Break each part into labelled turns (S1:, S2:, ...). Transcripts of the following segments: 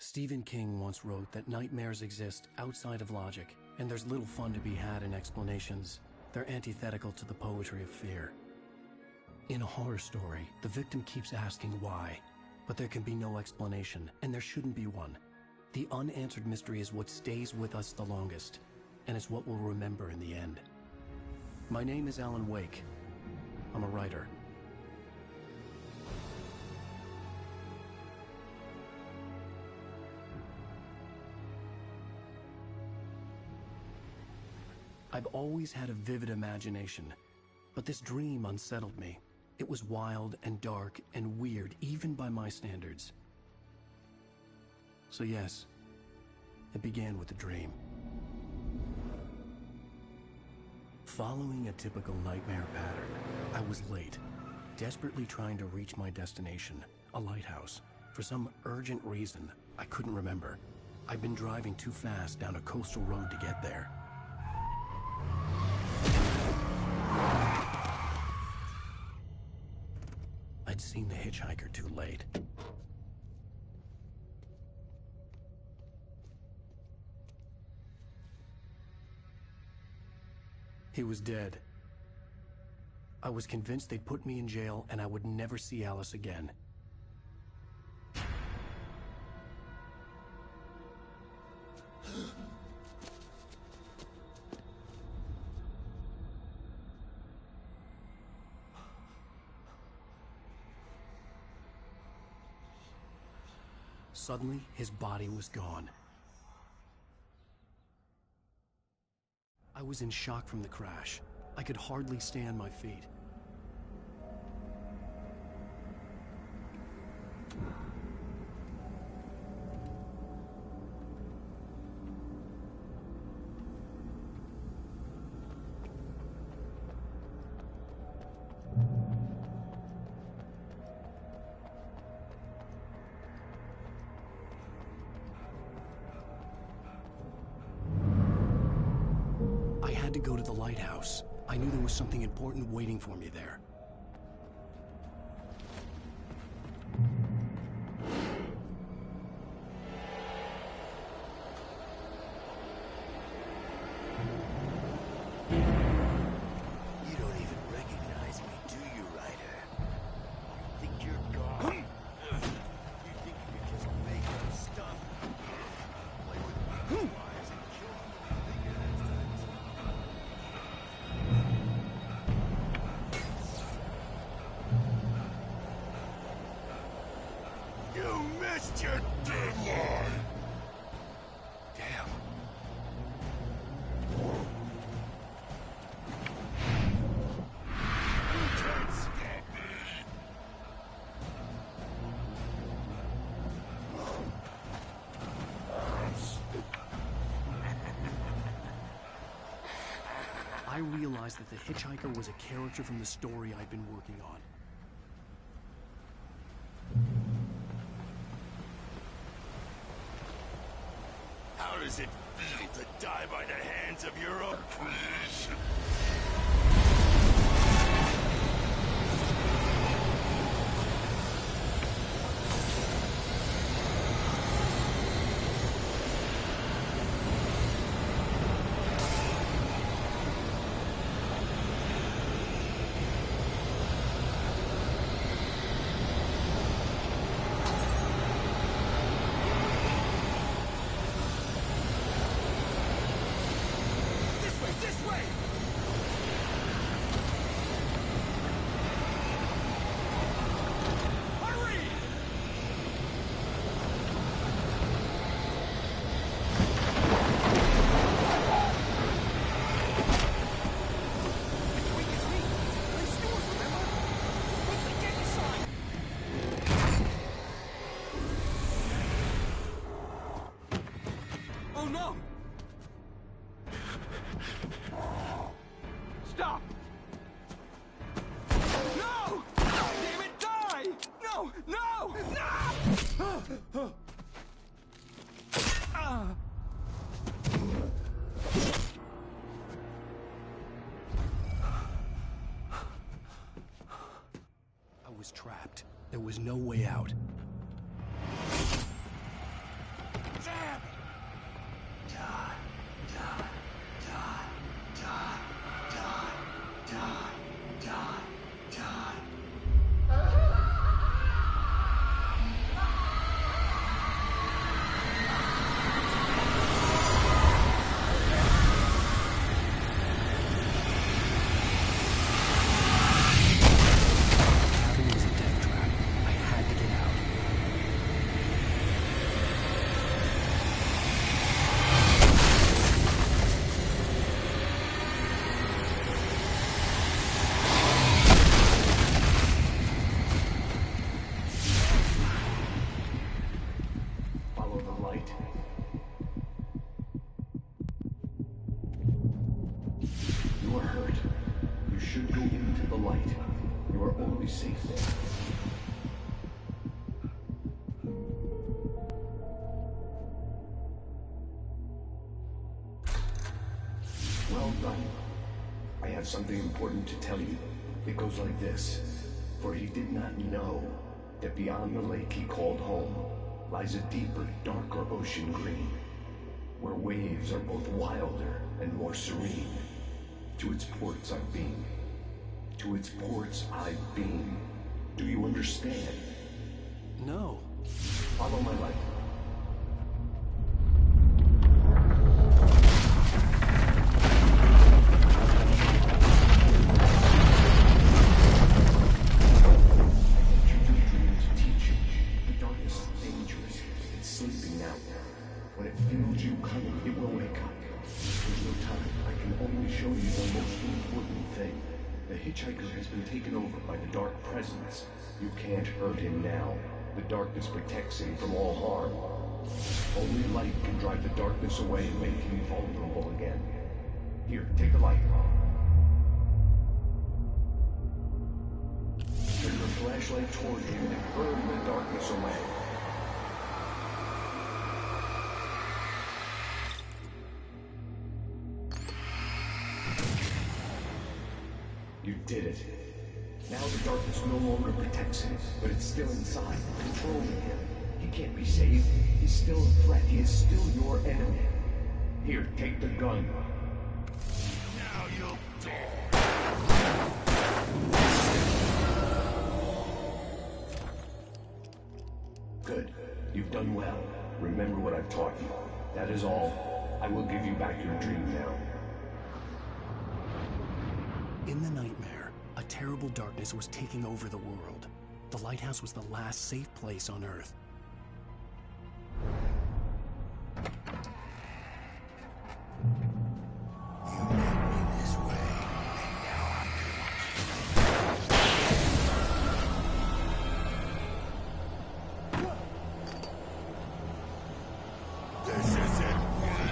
S1: Stephen King once wrote that nightmares exist outside of logic, and there's little fun to be had in explanations. They're antithetical to the poetry of fear. In a horror story, the victim keeps asking why, but there can be no explanation, and there shouldn't be one. The unanswered mystery is what stays with us the longest, and it's what we'll remember in the end. My name is Alan Wake. I'm a writer. I've always had a vivid imagination, but this dream unsettled me. It was wild and dark and weird, even by my standards. So yes, it began with a dream. Following a typical nightmare pattern, I was late, desperately trying to reach my destination, a lighthouse. For some urgent reason, I couldn't remember. I'd been driving too fast down a coastal road to get there. I'd seen the hitchhiker too late. He was dead. I was convinced they'd put me in jail and I would never see Alice again. Suddenly, his body was gone. I was in shock from the crash. I could hardly stay on my feet. To go to the lighthouse. I knew there was something important waiting for me there.
S2: You don't even recognize me, do you, Ryder? Think you're gone? You think you can just make up stuff? Play with me wise and kill me with figure You missed your deadline! Damn. You can't stop me!
S1: I realized that the hitchhiker was a character from the story I'd been working on.
S2: How does it feel to die by the hands of your own creation?
S3: Oh no! Stop! No! Damn it, die! No! No! No!
S1: I was trapped. There was no way out.
S4: should go into the light. You are always safe there. Well done. I have something important to tell you. It goes like this. For he did not know that beyond the lake he called home lies a deeper, darker ocean green, where waves are both wilder and more serene. To its ports I've been. To its ports I've been. Do you understand?
S1: No.
S4: Follow my light. When it feels you coming, it will wake up. There's no time. I can only show you the most important thing. The hitchhiker has been taken over by the dark presence. You can't hurt him now. The darkness protects him from all harm. Only light can drive the darkness away and make him vulnerable again. Here, take the light. Turn your flashlight toward him and burn the darkness away. You did it. Now the darkness no longer protects him, but it's still inside, controlling him. He can't be saved. He's still a threat. He is still your enemy. Here, take the gun.
S2: Now you'll die.
S4: Good. You've done well. Remember what I've taught you. That is all. I will give you back your dream now.
S1: In the nightmare, a terrible darkness was taking over the world. The lighthouse was the last safe place on Earth.
S2: You led me this way, and now I'm doing. This isn't one.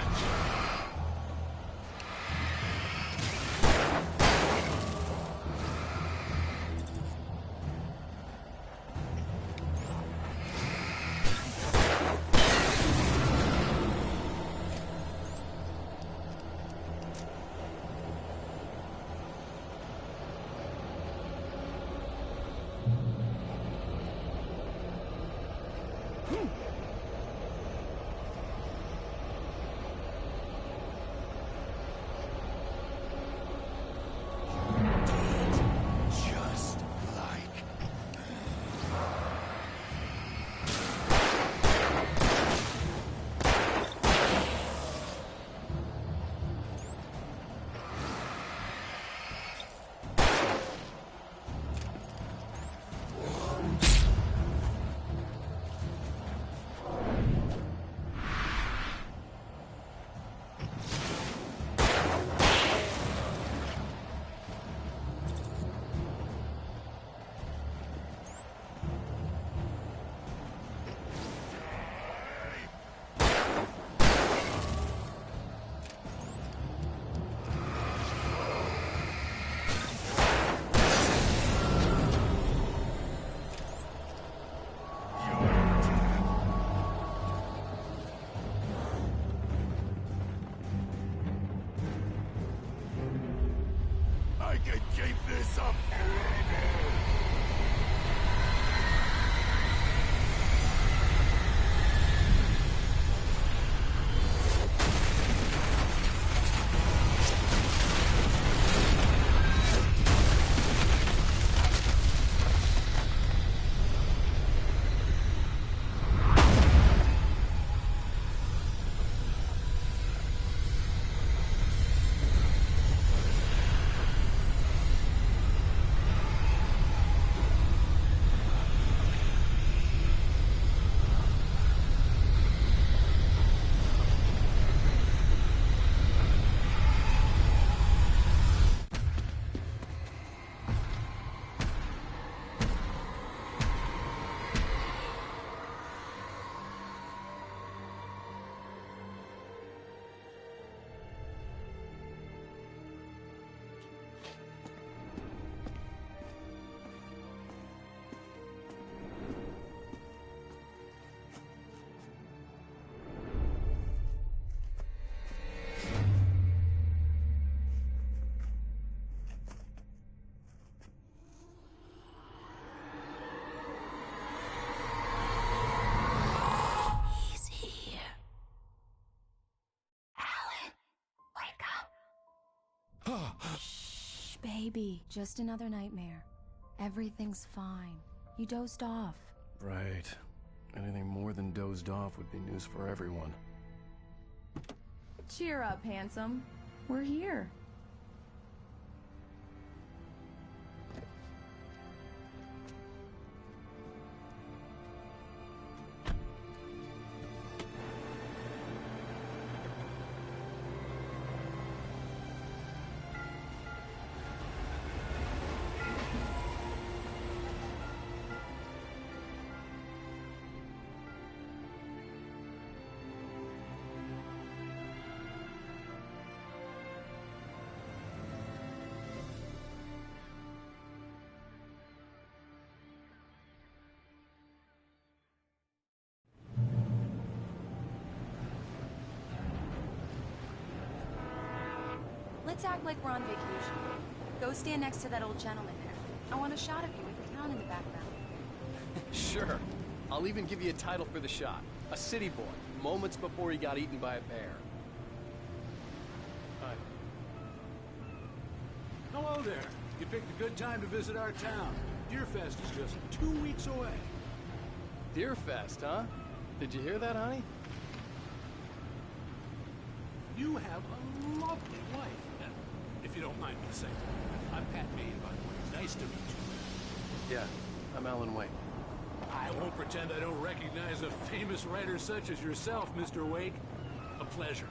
S2: I could keep this up forever.
S5: baby. Just another nightmare. Everything's fine. You dozed off.
S1: Right. Anything more than dozed off would be news for everyone.
S5: Cheer up, handsome. We're here. Let's act like we're on vacation. Go stand next to that old gentleman there. I want a shot of you with the town in the background.
S1: Sure. I'll even give you a title for the shot. A city boy, moments before he got eaten by a bear. Hi.
S6: Hello there. You picked a good time to visit our town. Deerfest is just 2 weeks away.
S1: Deerfest, huh? Did you hear that, honey?
S6: You have a lovely wife. If you don't mind me saying. I'm Pat Maine, by the way. Nice to meet you.
S1: Yeah, I'm Alan Wake.
S6: I won't pretend I don't recognize a famous writer such as yourself, Mr. Wake. A pleasure.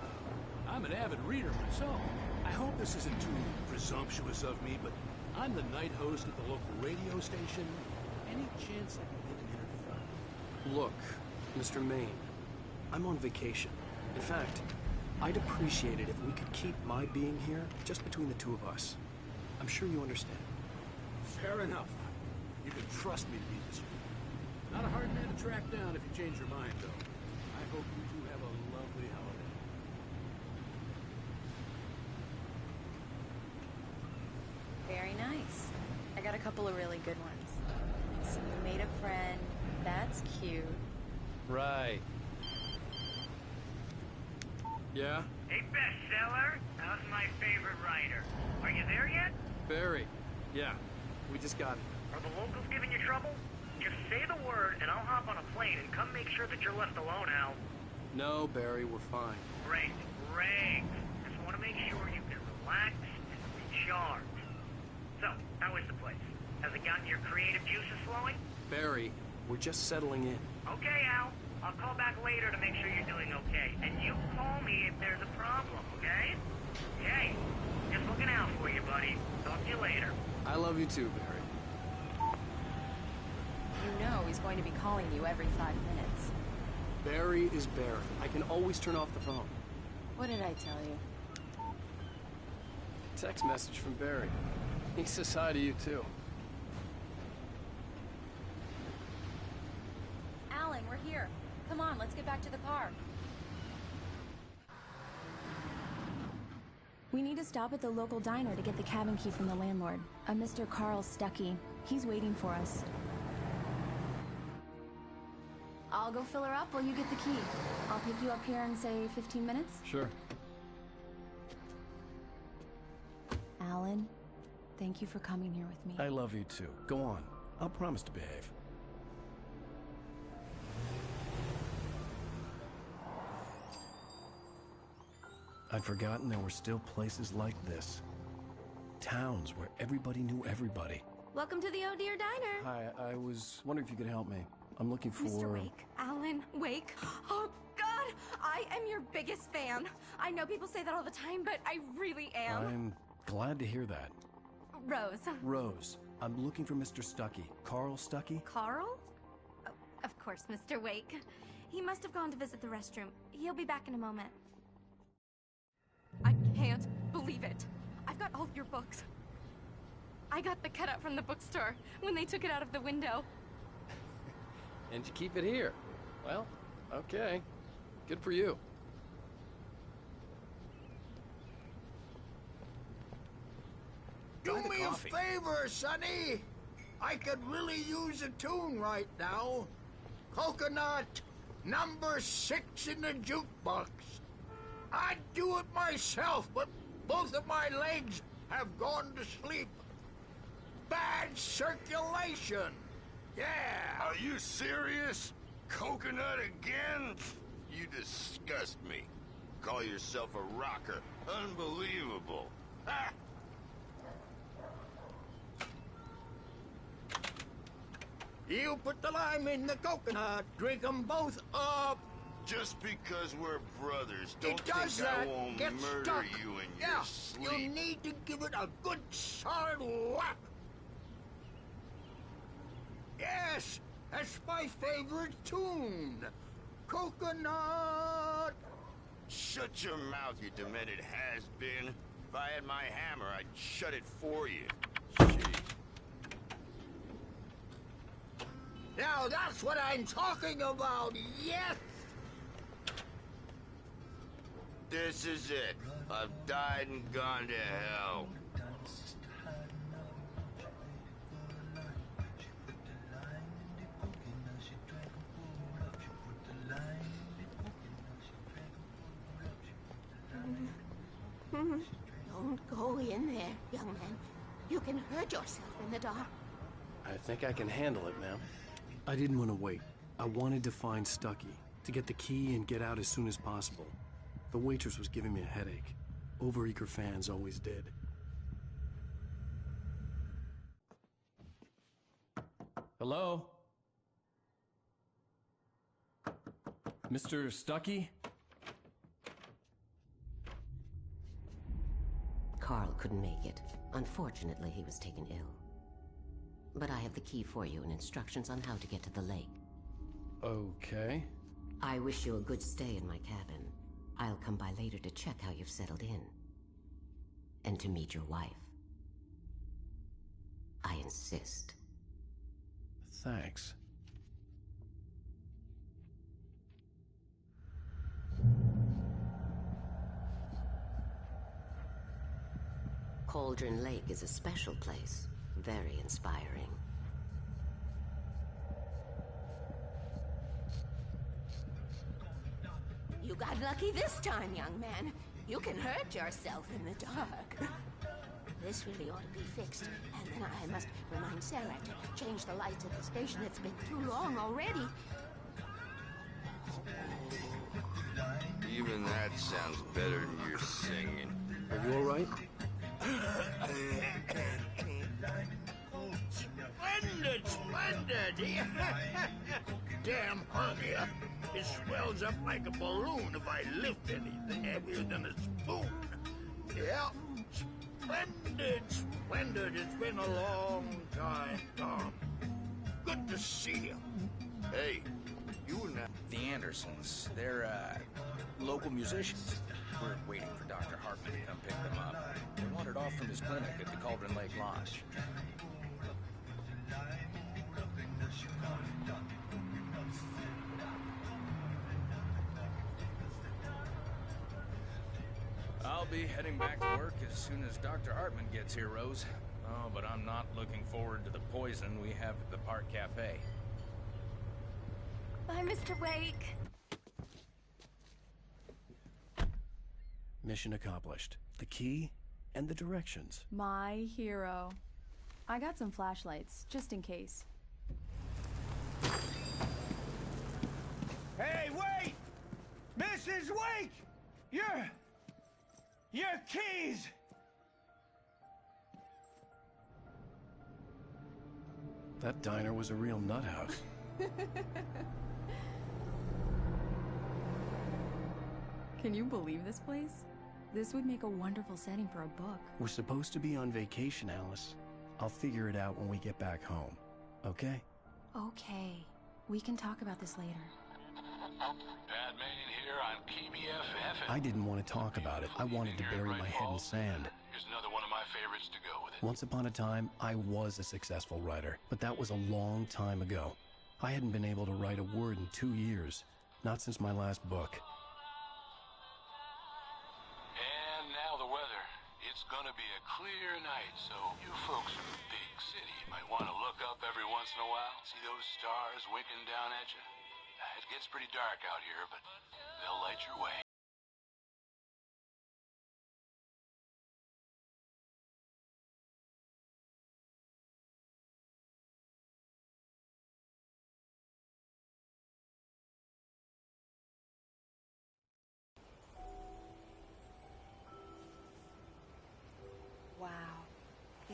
S6: I'm an avid reader myself. I hope this isn't too presumptuous of me, but I'm the night host at the local radio station. Any chance I can get an interview?
S1: Look, Mr. Maine, I'm on vacation. In fact, I'd appreciate it if we could keep my being here just between the two of us. I'm sure you understand.
S6: Fair enough. You can trust me to be this way. Not a hard man to track down if you change your mind, though. I hope you two have a lovely holiday.
S5: Very nice. I got a couple of really good ones. So you made a friend. That's cute.
S1: Right. Yeah?
S7: Hey, bestseller. How's my favorite writer? Are you there yet?
S1: Barry. Yeah, we just got it.
S7: Are the locals giving you trouble? Just say the word and I'll hop on a plane and come make sure that you're left alone, Al.
S1: No, Barry, we're fine.
S7: Great, great. Just want to make sure you can relax and recharge. So, how is the place? Has it gotten your creative juices flowing?
S1: Barry, we're just settling in.
S7: Okay, Al. I'll call back later to make sure you're doing okay. And you call me if there's a problem, okay? Hey, just looking out for you, buddy. Talk to you later.
S1: I love you too, Barry.
S5: You know he's going to be calling you every 5 minutes.
S1: Barry is Barry. I can always turn off the phone.
S5: What did I tell you?
S1: Text message from Barry. He says hi to you too.
S5: Alan, we're here. Come on, let's get back to the car. We need to stop at the local diner to get the cabin key from the landlord, a Mr. Carl Stuckey. He's waiting for us. I'll go fill her up while you get the key. I'll pick you up here in, say, 15 minutes?
S1: Sure.
S5: Alan, thank you for coming here with me.
S1: I love you too. Go on. I'll promise to behave. I'd forgotten there were still places like this. Towns where everybody knew everybody.
S8: Welcome to the Oh Dear Diner.
S1: Hi, I was wondering if you could help me. I'm looking for...
S8: Mr. Wake. Alan Wake. Oh, God! I am your biggest fan. I know people say that all the time, but I really am.
S1: I'm glad to hear that.
S8: Rose.
S1: Rose, I'm looking for Mr. Stuckey. Carl Stuckey?
S8: Carl? Oh, of course, Mr. Wake. He must have gone to visit the restroom. He'll be back in a moment. I can't believe it. I've got all of your books. I got the cutout from the bookstore when they took it out of the window.
S1: And you keep it here. Well, okay. Good for you.
S9: Do me a favor, Sonny. I could really use a tune right now. Coconut, number 6 in the jukebox. I'd do it myself, but both of my legs have gone to sleep. Bad circulation. Yeah.
S2: Are you serious? Coconut again? You disgust me. Call yourself a rocker. Unbelievable. Ha!
S9: You put the lime in the coconut. Drink them both up.
S2: Just because we're brothers, don't
S9: It does
S2: think I
S9: that.
S2: won't
S9: Get
S2: murder
S9: stuck.
S2: you in
S9: Yeah,
S2: your sleep.
S9: you need to give it a good solid whack. Yes, that's my favorite tune. Coconut.
S2: Shut your mouth, you demented has-been. If I had my hammer, I'd shut it for you. Jeez.
S9: Now that's what I'm talking about, yes!
S2: This is it. I've died and gone to hell.
S10: Don't go in there, young man. You can hurt yourself in the dark.
S1: I think I can handle it, ma'am. I didn't want to wait. I wanted to find Stucky, to get the key and get out as soon as possible. The waitress was giving me a headache. Overeager fans always did. Hello? Mr. Stucky?
S10: Carl couldn't make it. Unfortunately, he was taken ill. But I have the key for you and instructions on how to get to the lake.
S1: Okay.
S10: I wish you a good stay in my cabin. I'll come by later to check how you've settled in. And to meet your wife. I insist.
S1: Thanks.
S10: Cauldron Lake is a special place. Very inspiring. You got lucky this time, young man. You can hurt yourself in the dark. This really ought to be fixed. And then I must remind Sarah to change the lights at the station. It's been too long already.
S2: Even that sounds better than your singing.
S1: Are you all right?
S9: Splendid, splendid! Damn hernia. It swells up like a balloon if I lift anything heavier than a spoon. Yeah, splendid, splendid. It's been a long time, Tom. Good to see you.
S2: Hey, you and that...
S11: The Andersons, they're, local musicians. We're waiting for Dr. Hartman to come pick them up. They wandered off from his clinic at the Cauldron Lake Lodge. I'll be heading back to work as soon as Dr. Hartman gets here, Rose. Oh, but I'm not looking forward to the poison we have at the Park Cafe.
S8: Bye, Mr. Wake.
S1: Mission accomplished. The key and the directions.
S12: My hero. I got some flashlights, just in case.
S3: Hey, wait! Mrs. Wake! Your keys!
S1: That diner was a real nut house.
S12: Can you believe this place? This would make a wonderful setting for a book.
S1: We're supposed to be on vacation, Alice. I'll figure it out when we get back home. Okay?
S12: Okay. We can talk about this later.
S6: Batman here on KBFF.
S1: I didn't want to talk about it. I wanted to bury my head in sand.
S6: Here's another one of my favorites to go with it.
S1: Once upon a time, I was a successful writer, but that was a long time ago. I hadn't been able to write a word in 2 years. Not since my last book.
S6: And now the weather. It's gonna be a clear night, so you folks in the big city might want to look up every once in a while. See those stars winking down at you? It gets pretty dark out here, but they'll light your way.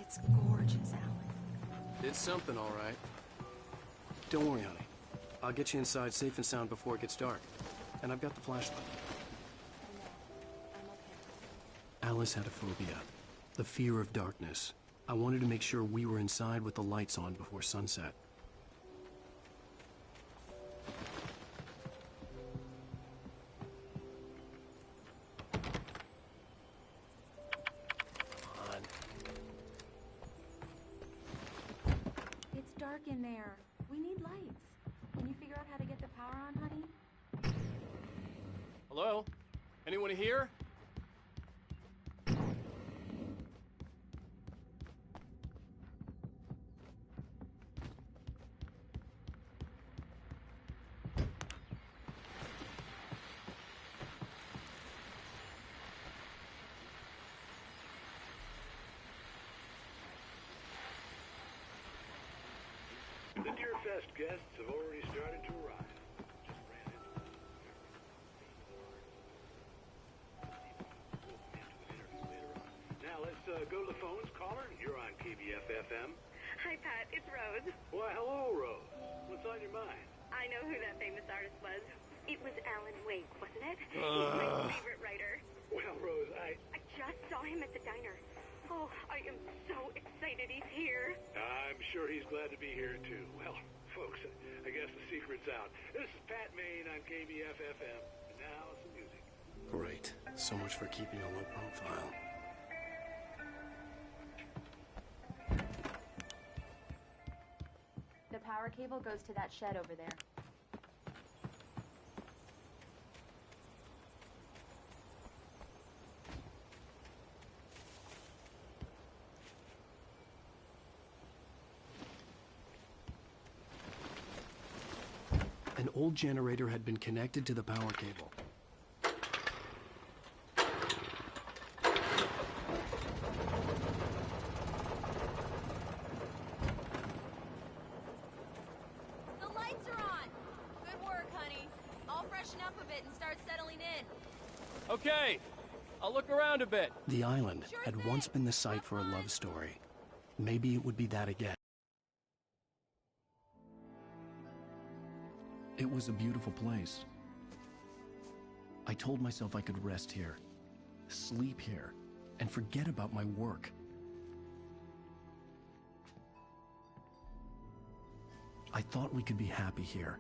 S12: It's gorgeous, Alan.
S1: It's something, all right. Don't worry, honey. I'll get you inside safe and sound before it gets dark. And I've got the flashlight. Alice had a phobia. The fear of darkness. I wanted to make sure we were inside with the lights on before sunset.
S12: It's dark in there. We need lights. Can you figure out how to get the power on, honey?
S1: Hello? Anyone here?
S6: The Deerfest guests have already started to arrive. Just ran into them. Now let's go to the phones. Caller, you're on KBF-FM.
S13: Hi, Pat. It's Rose.
S6: Why, hello, Rose. What's on your mind?
S13: I know who that famous artist was. It was Alan Wake, wasn't it? He's my favorite writer.
S6: Well, Rose, I
S13: just saw him at the diner. Oh, I am so excited he's here.
S6: I'm sure he's glad to be here, too. Well, folks, I guess the secret's out. This is Pat Maine on KBF-FM. And now some music.
S1: Great. So much for keeping a low profile.
S12: The power cable goes to that shed over there.
S1: An old generator had been connected to the power cable.
S14: The lights are on! Good work, honey. I'll freshen up a bit and start settling in.
S1: Okay, I'll look around a bit. The island had once been the site for a love story. Maybe it would be that again. It was a beautiful place. I told myself I could rest here, sleep here, and forget about my work. I thought we could be happy here.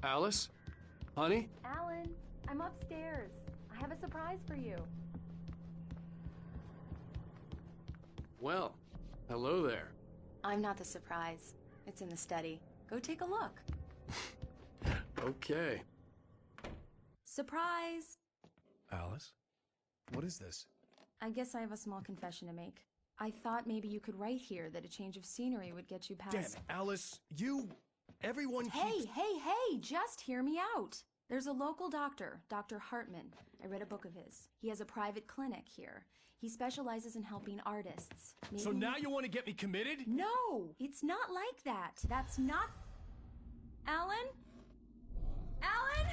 S1: Alice? Honey?
S12: Alan, I'm upstairs. I have a surprise for you.
S1: Well, hello there.
S12: I'm not the surprise. It's in the study. Go take a look.
S1: Okay.
S12: Surprise!
S1: Alice? What is this?
S12: I guess I have a small confession to make. I thought maybe you could write here that a change of scenery would get you past...
S1: Damn it, Alice, everyone keeps...
S12: Hey, just hear me out. There's a local doctor, Dr. Hartman. I read a book of his. He has a private clinic here. He specializes in helping artists.
S1: So now you want to get me committed?
S12: No, it's not like that. That's not... Alan? Alan?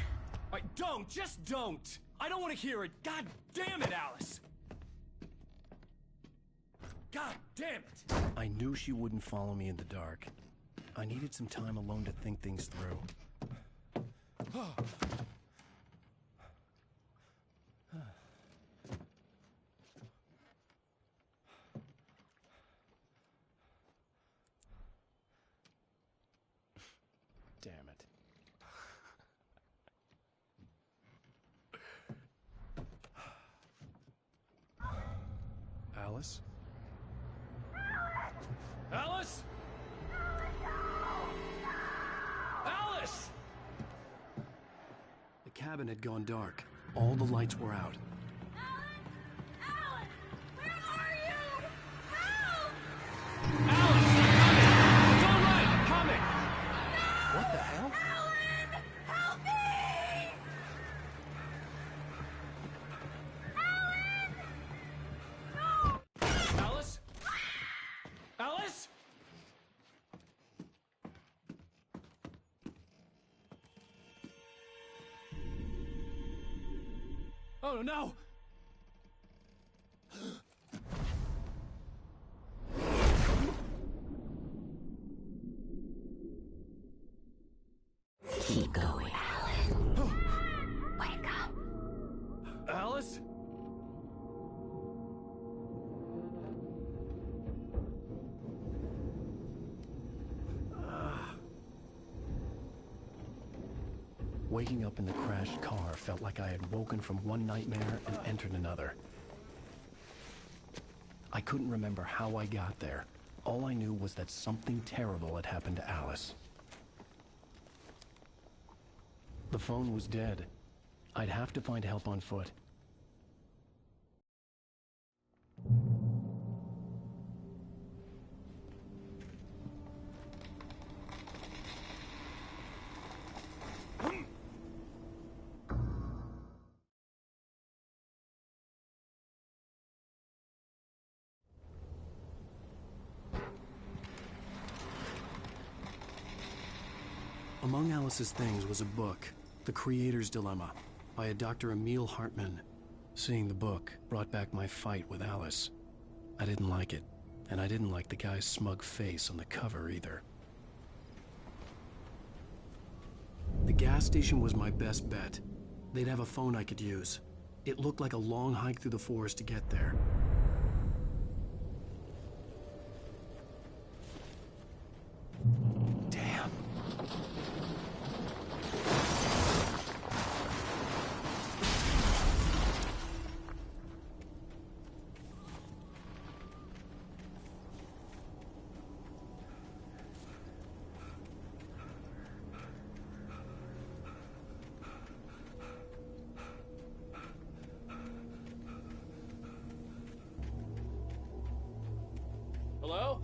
S1: Just don't! I don't want to hear it! God damn it, Alice! God damn it! I knew she wouldn't follow me in the dark. I needed some time alone to think things through. Damn it. Alice? Alice? Alice! cabin had gone dark. All the lights were out.
S14: Alan! Where are you? Help!
S3: It's all right! I'm coming!
S1: What the hell?
S14: Alan! Help me! Alan! No!
S3: Alice? Alice? Oh no!
S10: Keep going, Alan. Wake up.
S3: Alice?
S1: Waking up in the crashed car felt like I had woken from one nightmare and entered another. I couldn't remember how I got there. All I knew was that something terrible had happened to Alice. The phone was dead. I'd have to find help on foot. Among Alice's things was a book, The Creator's Dilemma, by a Dr. Emil Hartman. Seeing the book brought back my fight with Alice. I didn't like it, and I didn't like the guy's smug face on the cover either. The gas station was my best bet. They'd have a phone I could use. It looked like a long hike through the forest to get there. Damn.
S3: Hello?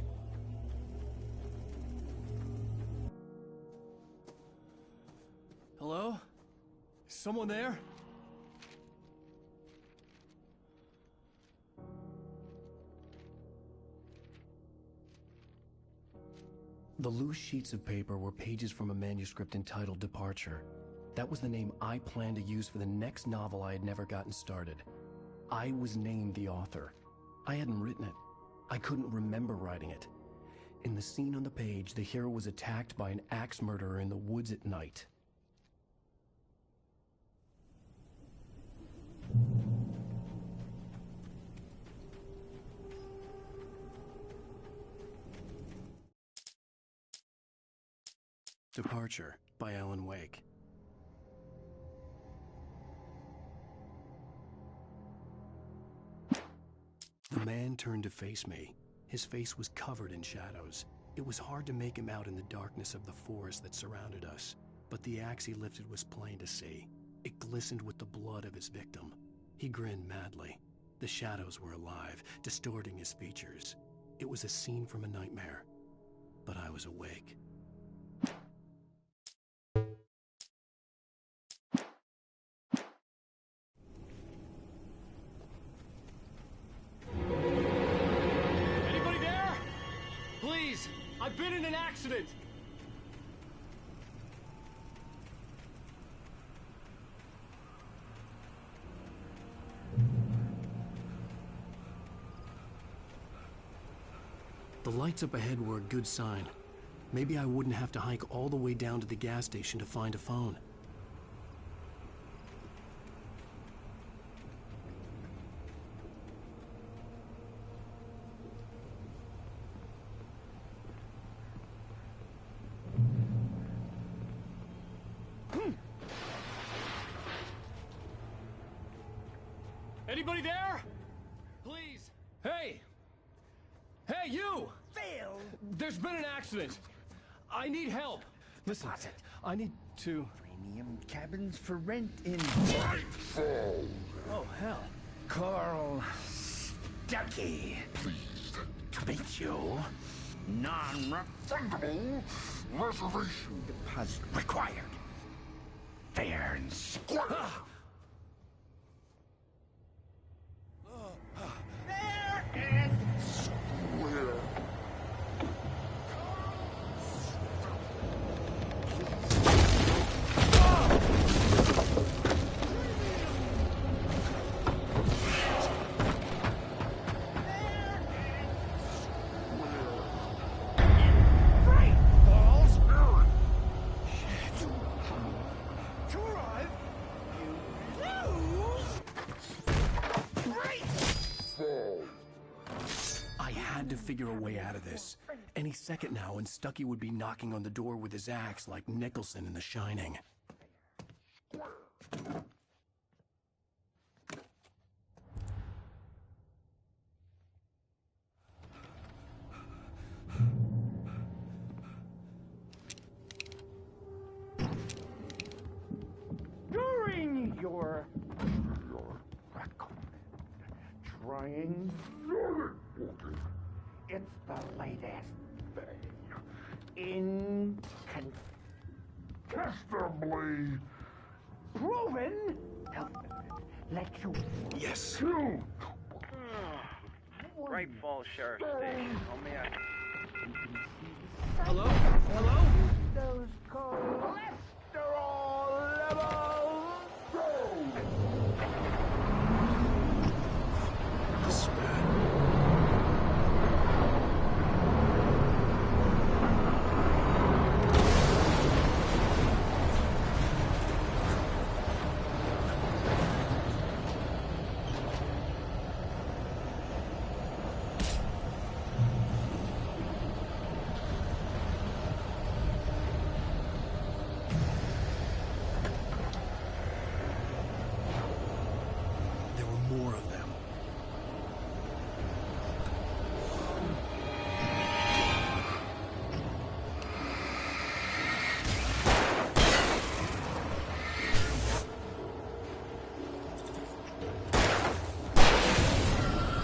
S3: Hello? Is someone there?
S1: The loose sheets of paper were pages from a manuscript entitled Departure. That was the name I planned to use for the next novel I had never gotten started. I was named the author. I hadn't written it. I couldn't remember writing it. In the scene on the page, the hero was attacked by an axe murderer in the woods at night. Departure by Alan Wake. The man turned to face me. His face was covered in shadows. It was hard to make him out in the darkness of the forest that surrounded us, but the axe he lifted was plain to see. It glistened with the blood of his victim. He grinned madly. The shadows were alive, distorting his features. It was a scene from a nightmare, but I was awake.
S3: Anybody there? Please, I've been in an accident.
S1: The lights up ahead were a good sign. Maybe I wouldn't have to hike all the way down to the gas station to find a phone.
S3: Anybody there? Please. Hey! Hey, you! Phil! There's been an accident. I need help. Listen, I need to...
S9: titanium cabins for rent in...
S6: Oh, hell.
S9: Carl Stuckey.
S4: Pleased
S9: To meet you. Non-refundable reservation deposit required. Fair and square. Fair and square.
S1: I had to figure a way out of this. Any second now, and Stucky would be knocking on the door with his axe like Nicholson in The Shining.
S9: During your recommend trying it's the latest thing. Incontestably proven to let you...
S1: Yes.
S15: Great Falls Sheriff Station. Homie,
S6: Hello? Hello?
S9: Those cholesterol levels go!
S1: This is bad. More of them.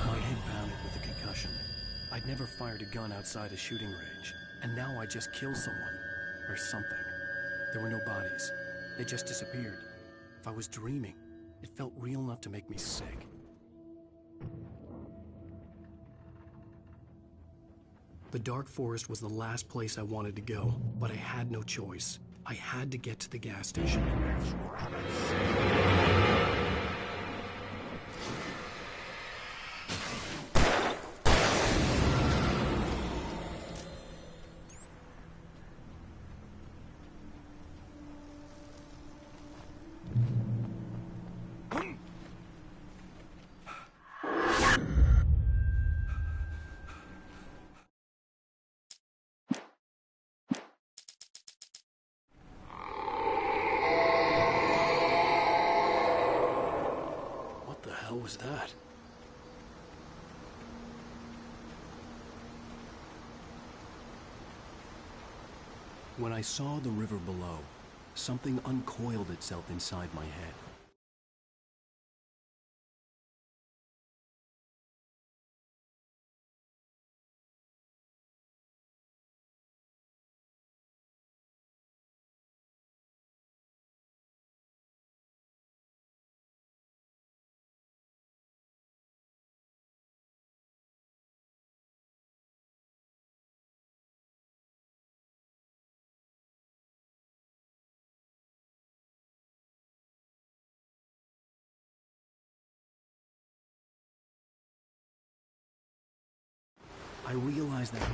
S1: My head pounded with the concussion. I'd never fired a gun outside a shooting range, and now I just killed someone. Or something. There were no bodies. They just disappeared. If I was dreaming, it felt real enough to make me sick. The dark forest was the last place I wanted to go, but I had no choice. I had to get to the gas station. What was that? When I saw the river below, something uncoiled itself inside my head. I realized that...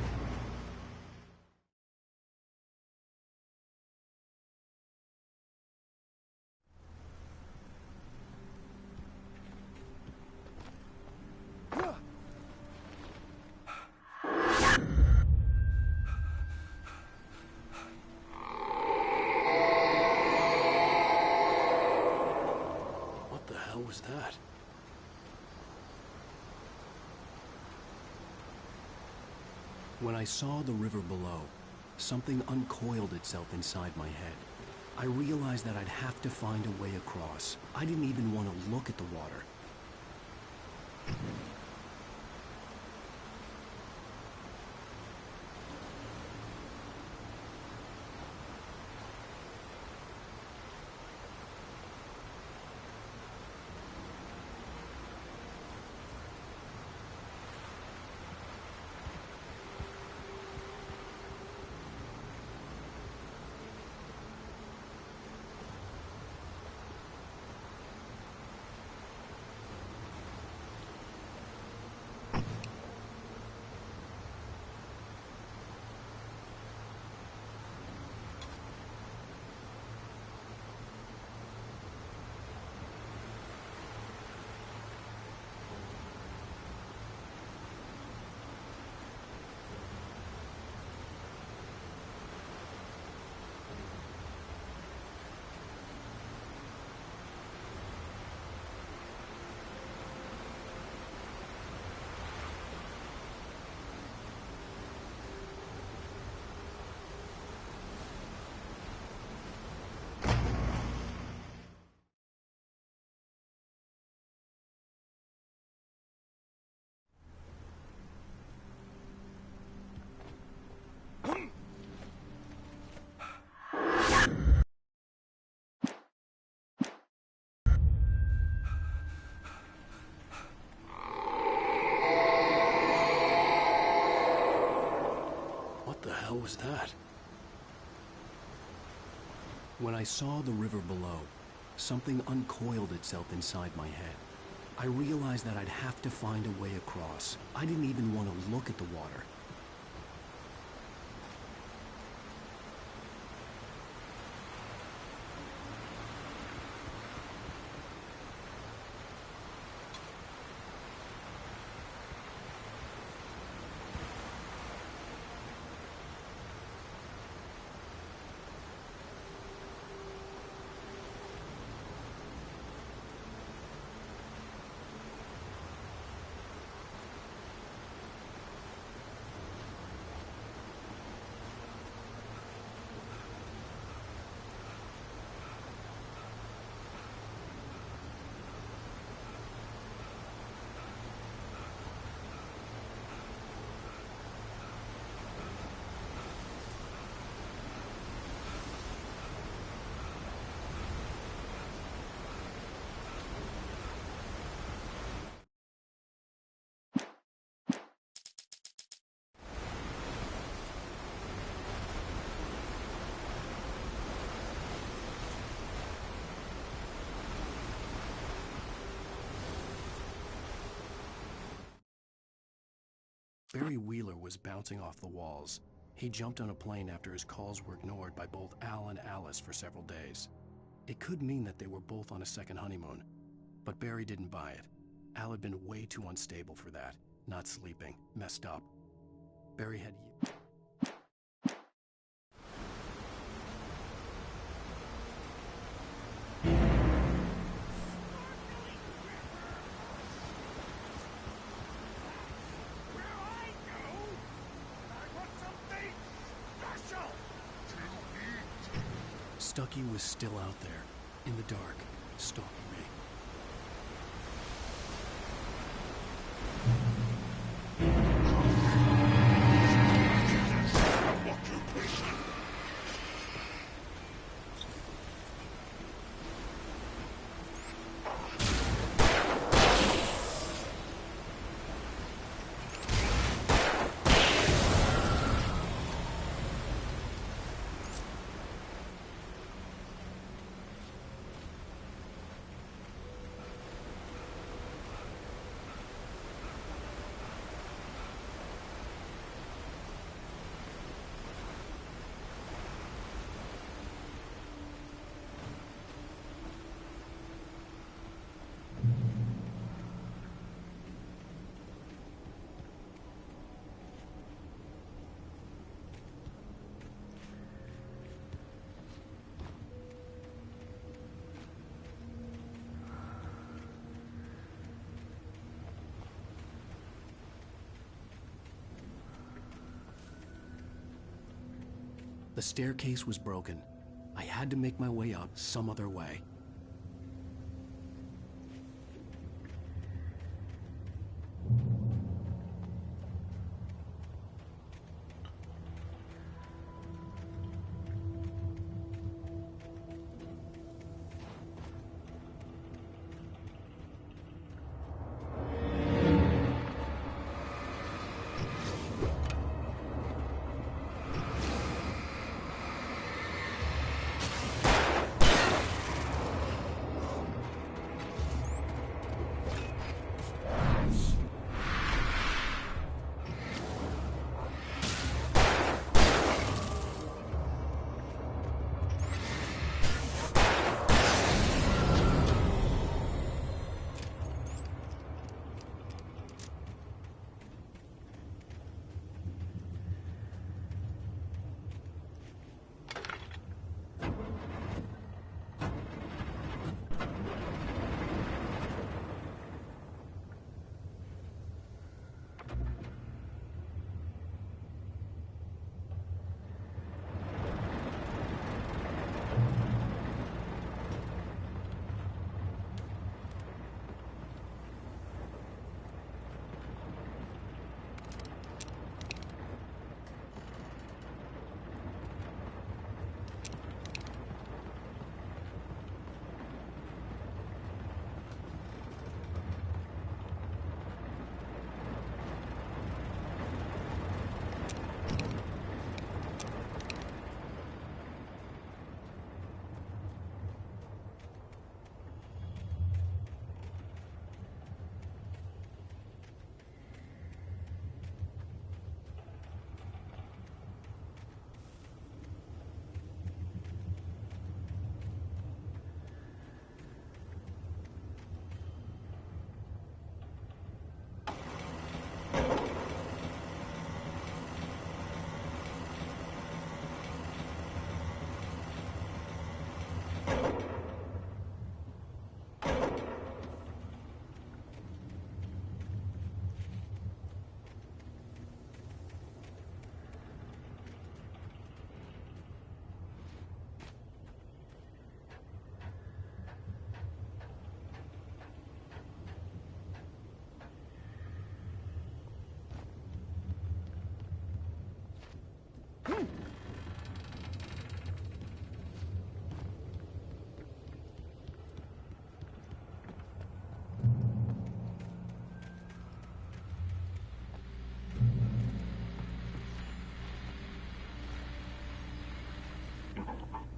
S1: What the hell was that? When I saw the river below, something uncoiled itself inside my head. I realized that I'd have to find a way across. I didn't even want to look at the water. What the hell was that? When I saw the river below, something uncoiled itself inside my head. I realized that I'd have to find a way across. I didn't even want to look at the water. Barry Wheeler was bouncing off the walls. He jumped on a plane after his calls were ignored by both Al and Alice for several days. It could mean that they were both on a second honeymoon, but Barry didn't buy it. Al had been way too unstable for that, not sleeping, messed up. Barry had... Stucky was still out there, in the dark, stalking me. The staircase was broken. I had to make my way up some other way.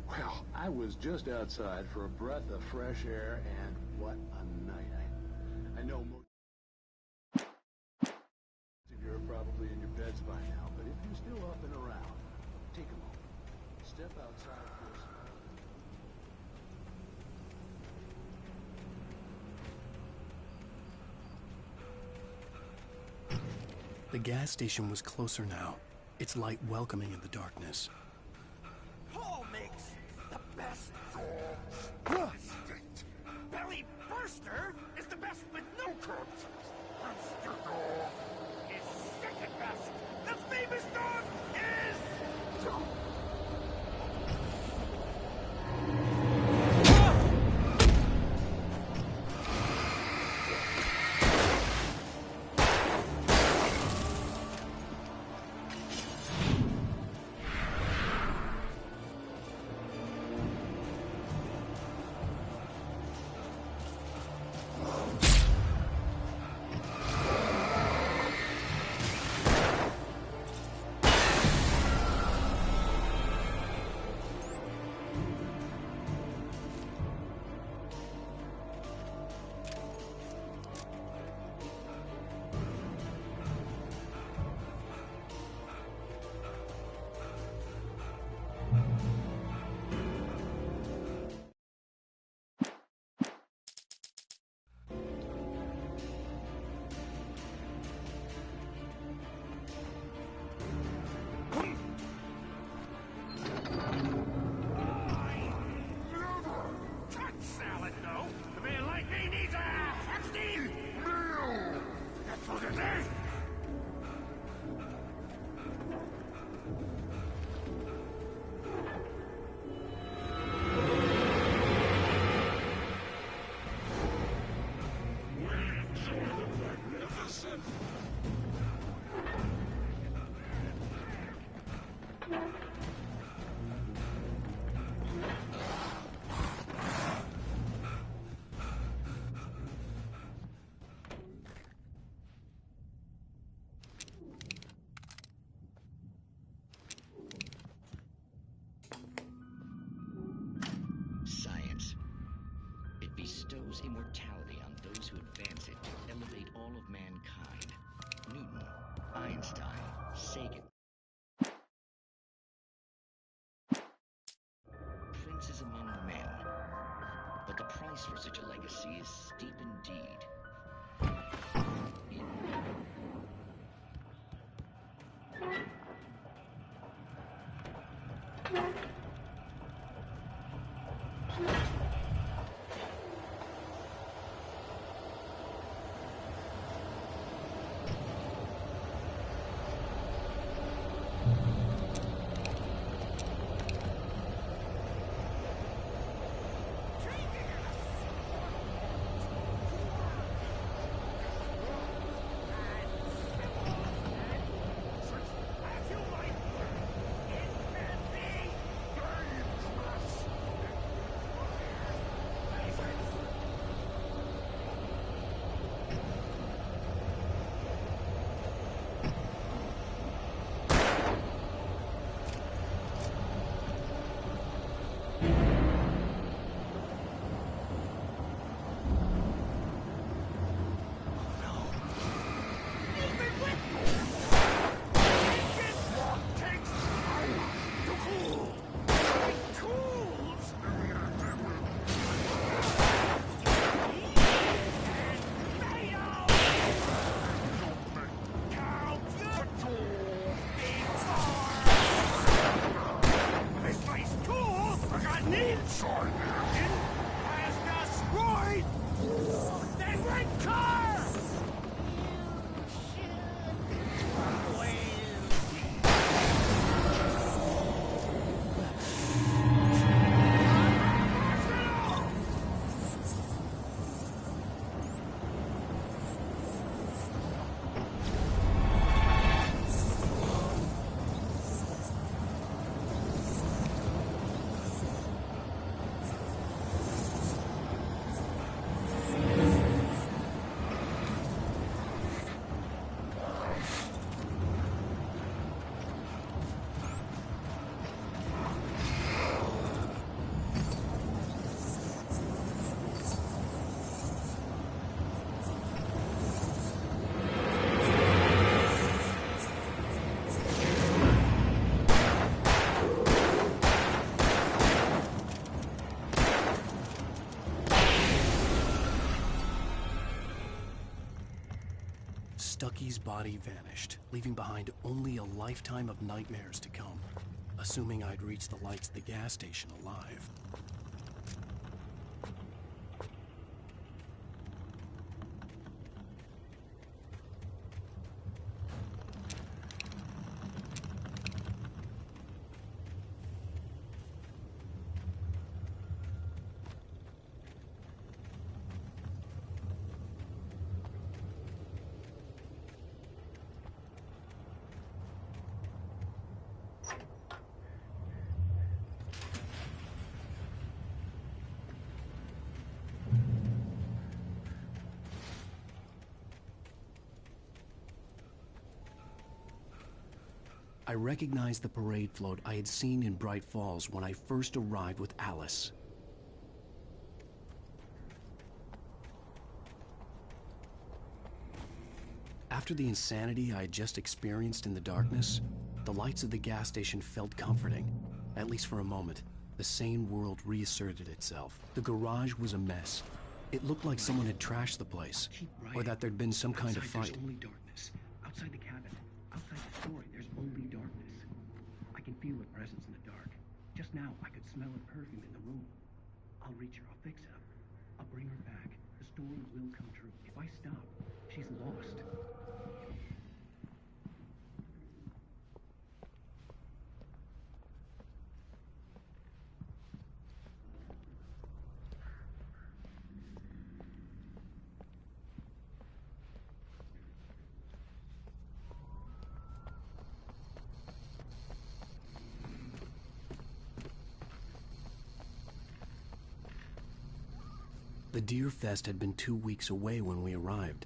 S6: Well, I was just outside for a breath of fresh air, and what a night. I know most of you are probably in your beds by now, but if you're still up and around, take a moment. Step outside for a second.
S1: The gas station was closer now, its light welcoming in the darkness.
S2: Paul makes the best steak. Belly Burster is the best with no crumbs. Monster Dog is second best. The famous dog is...
S16: bestows immortality on those who advance it to elevate all of mankind. Newton, Einstein, Sagan. Princes among men. But the price for such a legacy is steep indeed.
S1: Stucky's body vanished, leaving behind only a lifetime of nightmares to come, assuming I'd reach the lights of the gas station alive. I recognized the parade float I had seen in Bright Falls when I first arrived with Alice. After the insanity I had just experienced in the darkness, the lights of the gas station felt comforting, at least for a moment. The sane world reasserted itself. The garage was a mess. It looked like someone had trashed the place, or that there'd been some kind of fight.
S4: There's only darkness. Outside the cabin, outside the story, there's only darkness. I can feel her presence in the dark. Just now, I could smell her perfume in the room. I'll reach her. I'll fix it up. I'll bring her back. The story will come true. If I stop, she's lost.
S1: The Deer Fest had been 2 weeks away when we arrived.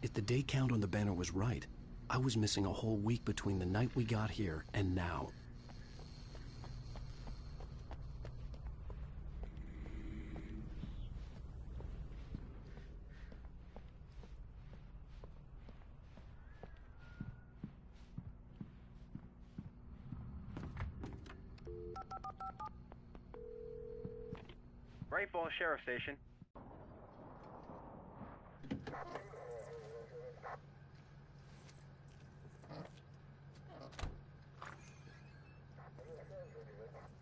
S1: If the day count on the banner was right, I was missing a whole week between the night we got here and now.
S15: Bright Falls Sheriff Station.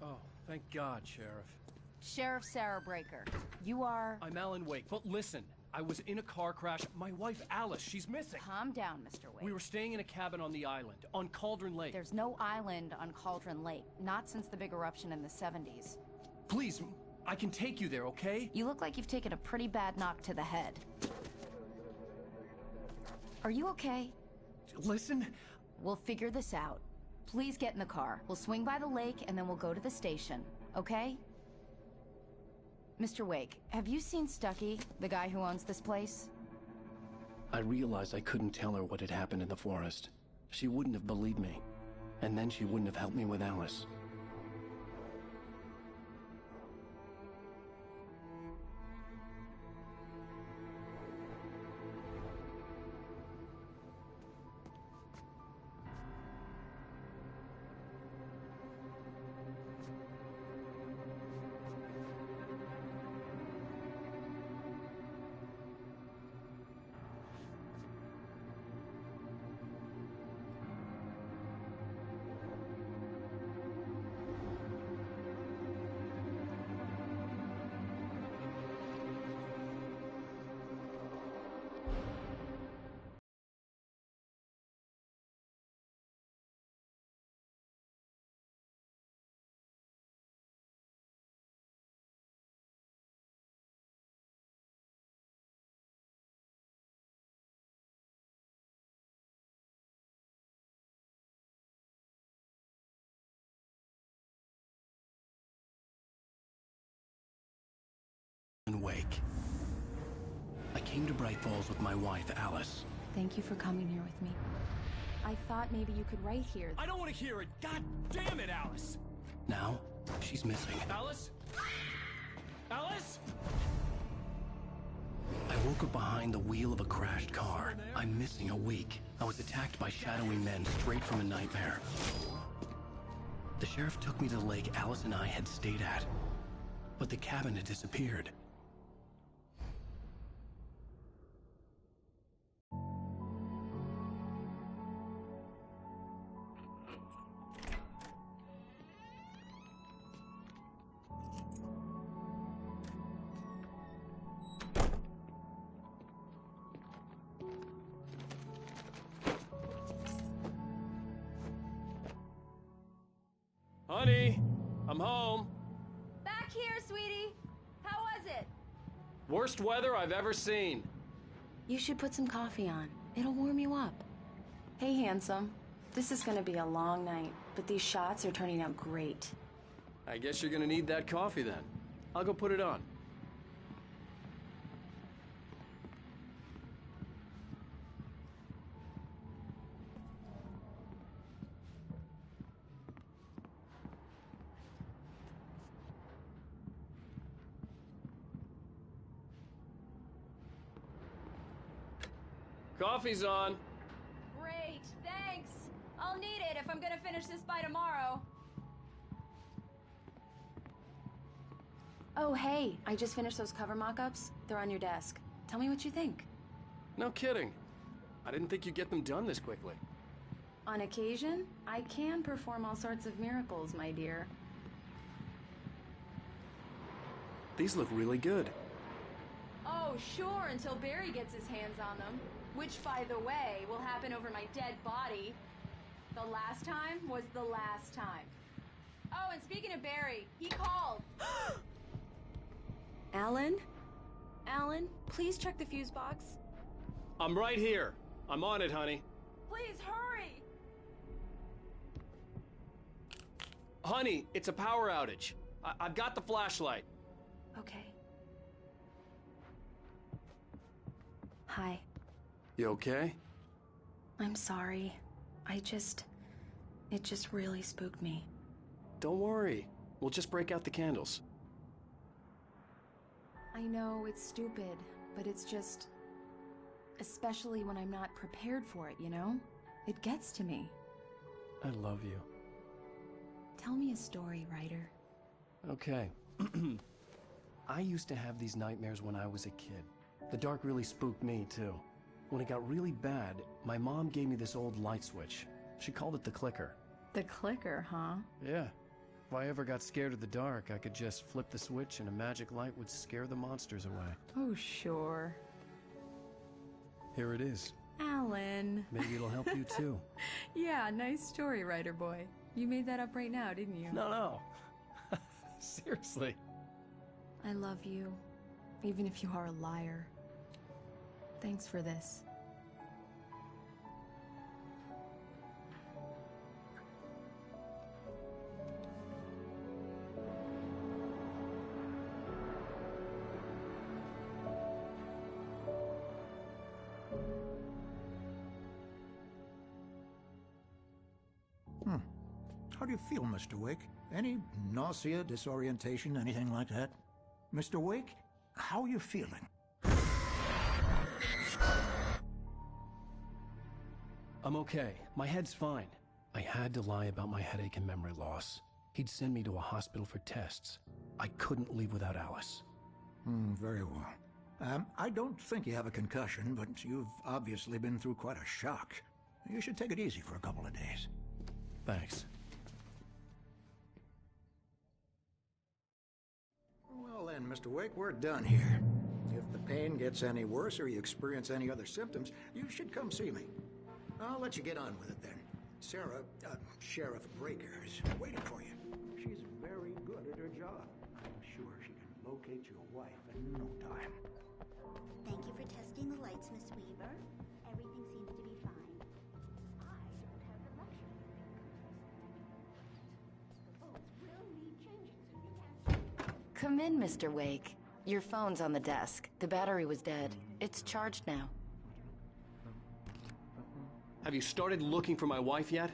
S1: Oh, thank God, Sheriff.
S12: Sheriff Sarah Breaker. You are...
S1: I'm Alan Wake, but listen. I was in a car crash. My wife, Alice, she's missing.
S12: Calm down, Mr. Wake.
S1: We were staying in a cabin on the island, on Cauldron Lake.
S12: There's no island on Cauldron Lake. Not since the big eruption in the 70s.
S1: Please, I can take you there, okay?
S12: You look like you've taken a pretty bad knock to the head. Are you okay?
S1: Listen.
S12: We'll figure this out. Please get in the car. We'll swing by the lake and then we'll go to the station, okay? Mr. Wake, have you seen Stucky, the guy who owns this place?
S1: I realized I couldn't tell her what had happened in the forest. She wouldn't have believed me. And then she wouldn't have helped me with Alice. Wake. I came to Bright Falls with my wife, Alice.
S12: Thank you for coming here with me. I thought maybe you could write here.
S1: I don't want to hear it! God damn it, Alice! Now, she's missing.
S6: Alice? Alice?
S1: I woke up behind the wheel of a crashed car. I'm missing a week. I was attacked by shadowy men straight from a nightmare. The sheriff took me to the lake Alice and I had stayed at. But the cabin had disappeared.
S6: Honey, I'm home.
S14: Back here, sweetie. How was it?
S6: Worst weather I've ever seen.
S12: You should put some coffee on. It'll warm you up.
S5: Hey, handsome. This is gonna be a long night, but these shots are turning out great.
S6: I guess you're gonna need that coffee then. I'll go put it on. Coffee's on.
S14: Great, thanks. I'll need it if I'm gonna finish this by tomorrow.
S5: Oh, hey, I just finished those cover mock-ups. They're on your desk. Tell me what you think.
S6: No kidding. I didn't think you'd get them done this quickly.
S5: On occasion, I can perform all sorts of miracles, my dear.
S6: These look really good.
S14: Oh, sure, until Barry gets his hands on them. Which, by the way, will happen over my dead body. The last time was the last time. Oh, and speaking of Barry, he called.
S5: Alan? Alan, please check the fuse box.
S6: I'm right here. I'm on it, honey.
S14: Please hurry!
S6: Honey, it's a power outage. I've got the flashlight.
S5: Okay. Hi.
S6: You okay?
S5: I'm sorry. It just really spooked me.
S6: Don't worry. We'll just break out the candles.
S5: I know it's stupid, but it's just... especially when I'm not prepared for it, you know? It gets to me.
S1: I love you.
S17: Tell me a story, Ryder.
S1: Okay. I used to have these nightmares when I was a kid. The dark really spooked me, too. When it got really bad, my mom gave me this old light switch. She called it the clicker.
S17: The clicker, huh?
S1: Yeah. If I ever got scared of the dark, I could just flip the switch and a magic light would scare the monsters away.
S17: Oh, sure.
S1: Here it is.
S17: Alan.
S1: Maybe it'll help you, too.
S17: Yeah, nice story, Ryder boy. You made that up right now, didn't you?
S1: No. Seriously.
S17: I love you, even if you are a liar. Thanks for this.
S18: How do you feel, Mr. Wake? Any nausea, disorientation, anything like that? Mr. Wake, how are you feeling?
S1: I'm okay. My head's fine. I had to lie about my headache and memory loss. He'd send me to a hospital for tests. I couldn't leave without Alice.
S18: Very well. I don't think you have a concussion, but you've obviously been through quite a shock. You should take it easy for a couple of days.
S1: Thanks.
S18: Well then, Mr. Wake, we're done here. If the pain gets any worse or you experience any other symptoms, you should come see me. I'll let you get on with it then. Sarah, Sheriff Breaker, is waiting for you. She's very good at her job. I'm sure she can locate your wife in no time.
S19: Thank you for testing the lights, Miss Weaver. Everything seems to be fine. I don't have the luxury of being complacent. The bolts will need changing so you can't...
S12: Come in, Mr. Wake. Your phone's on the desk. The battery was dead. It's charged now.
S1: Have you started looking for my wife yet?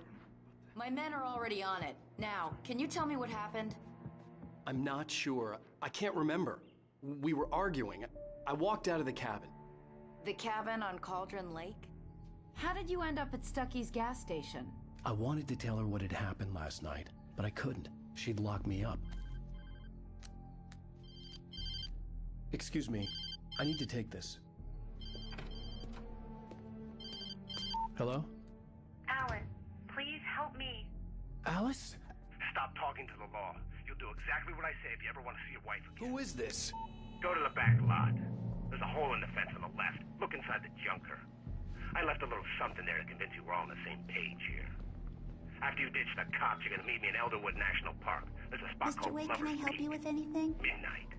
S12: My men are already on it. Now, can you tell me what happened?
S1: I'm not sure. I can't remember. We were arguing. I walked out of the cabin.
S12: The cabin on Cauldron Lake? How did you end up at Stucky's gas station?
S1: I wanted to tell her what had happened last night, but I couldn't. She'd lock me up. Excuse me. I need to take this. Hello?
S7: Alan, please help me.
S1: Alice?
S20: Stop talking to the law. You'll do exactly what I say if you ever want to see your wife again.
S1: Who is this?
S20: Go to the back lot. There's a hole in the fence on the left. Look inside the junker. I left a little something there to convince you we're all on the same page here. After you ditch the cops, you're gonna meet me in Elderwood National Park. There's a spot
S19: Mr.
S20: called
S19: Wake,
S20: Lover's
S19: can I help
S20: Peak.
S19: you with anything?
S20: Midnight.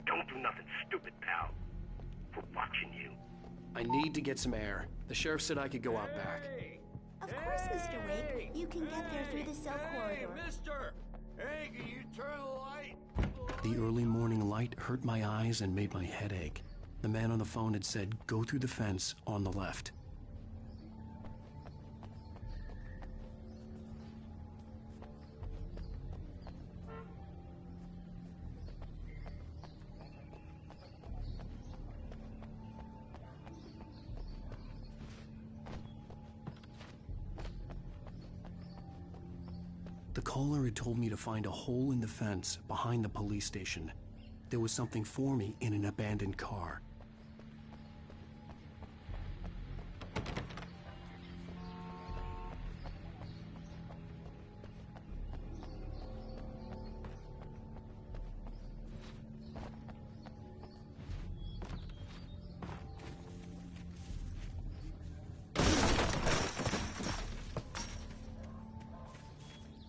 S20: Don't do nothing stupid, pal. We're watching you.
S1: I need to get some air. The sheriff said I could go out back.
S19: Of course, Mr. Wake. You can get there through the cell corridor.
S9: Mister! Hey, can you turn the light?
S1: The early morning light hurt my eyes and made my head ache. The man on the phone had said, go through the fence on the left. The caller had told me to find a hole in the fence behind the police station. There was something for me in an abandoned car.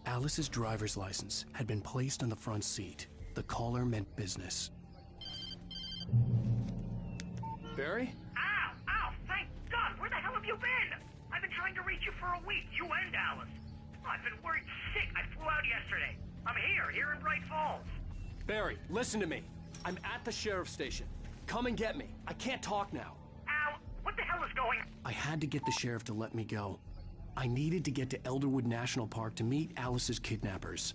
S1: Alice's driver's license had been placed on the front seat. The caller meant business. Barry?
S7: Ow! Ow! Thank God! Where the hell have you been? I've been trying to reach you for a week, you and Alice. I've been worried sick. I flew out yesterday. I'm here in Bright Falls.
S1: Barry, listen to me. I'm at the sheriff's station. Come and get me. I can't talk now.
S7: Ow! What the hell is going on?
S1: I had to get the sheriff to let me go. I needed to get to Elderwood National Park to meet Alice's kidnappers.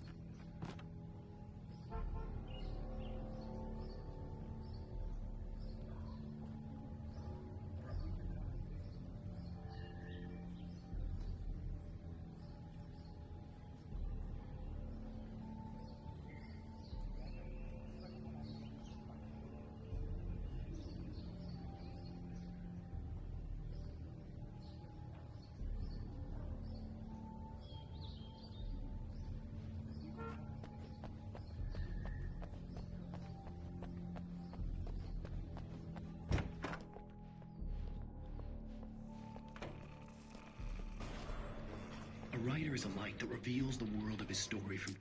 S4: there is a light that reveals the world of his story from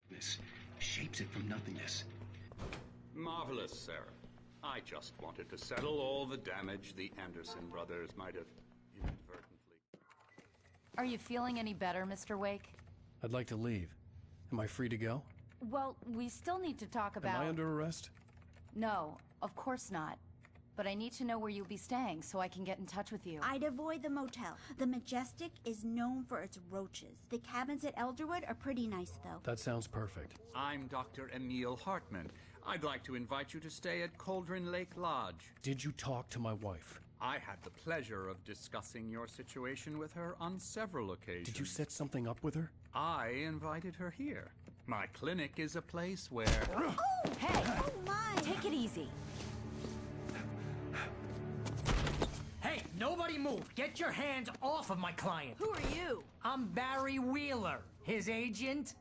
S4: darkness, shapes it from nothingness.
S21: Marvelous, Sarah. I just wanted to settle all the damage the Anderson brothers might have inadvertently...
S12: Are you feeling any better, Mr. Wake?
S1: I'd like to leave. Am I free to go?
S12: Well, we still need to talk about...
S1: Am I under arrest?
S12: No, of course not. But I need to know where you'll be staying so I can get in touch with you.
S19: I'd avoid the motel. The Majestic is known for its roaches. The cabins at Elderwood are pretty nice, though.
S1: That sounds perfect.
S21: I'm Dr. Emil Hartman. I'd like to invite you to stay at Cauldron Lake Lodge.
S1: Did you talk to my wife?
S21: I had the pleasure of discussing your situation with her on several occasions.
S1: Did you set something up with her?
S21: I invited her here. My clinic is a place where...
S12: Oh, hey! Oh, my! Take it easy.
S22: Hey, nobody move! Get your hands off of my client!
S8: Who are you?
S22: I'm Barry Wheeler, his agent.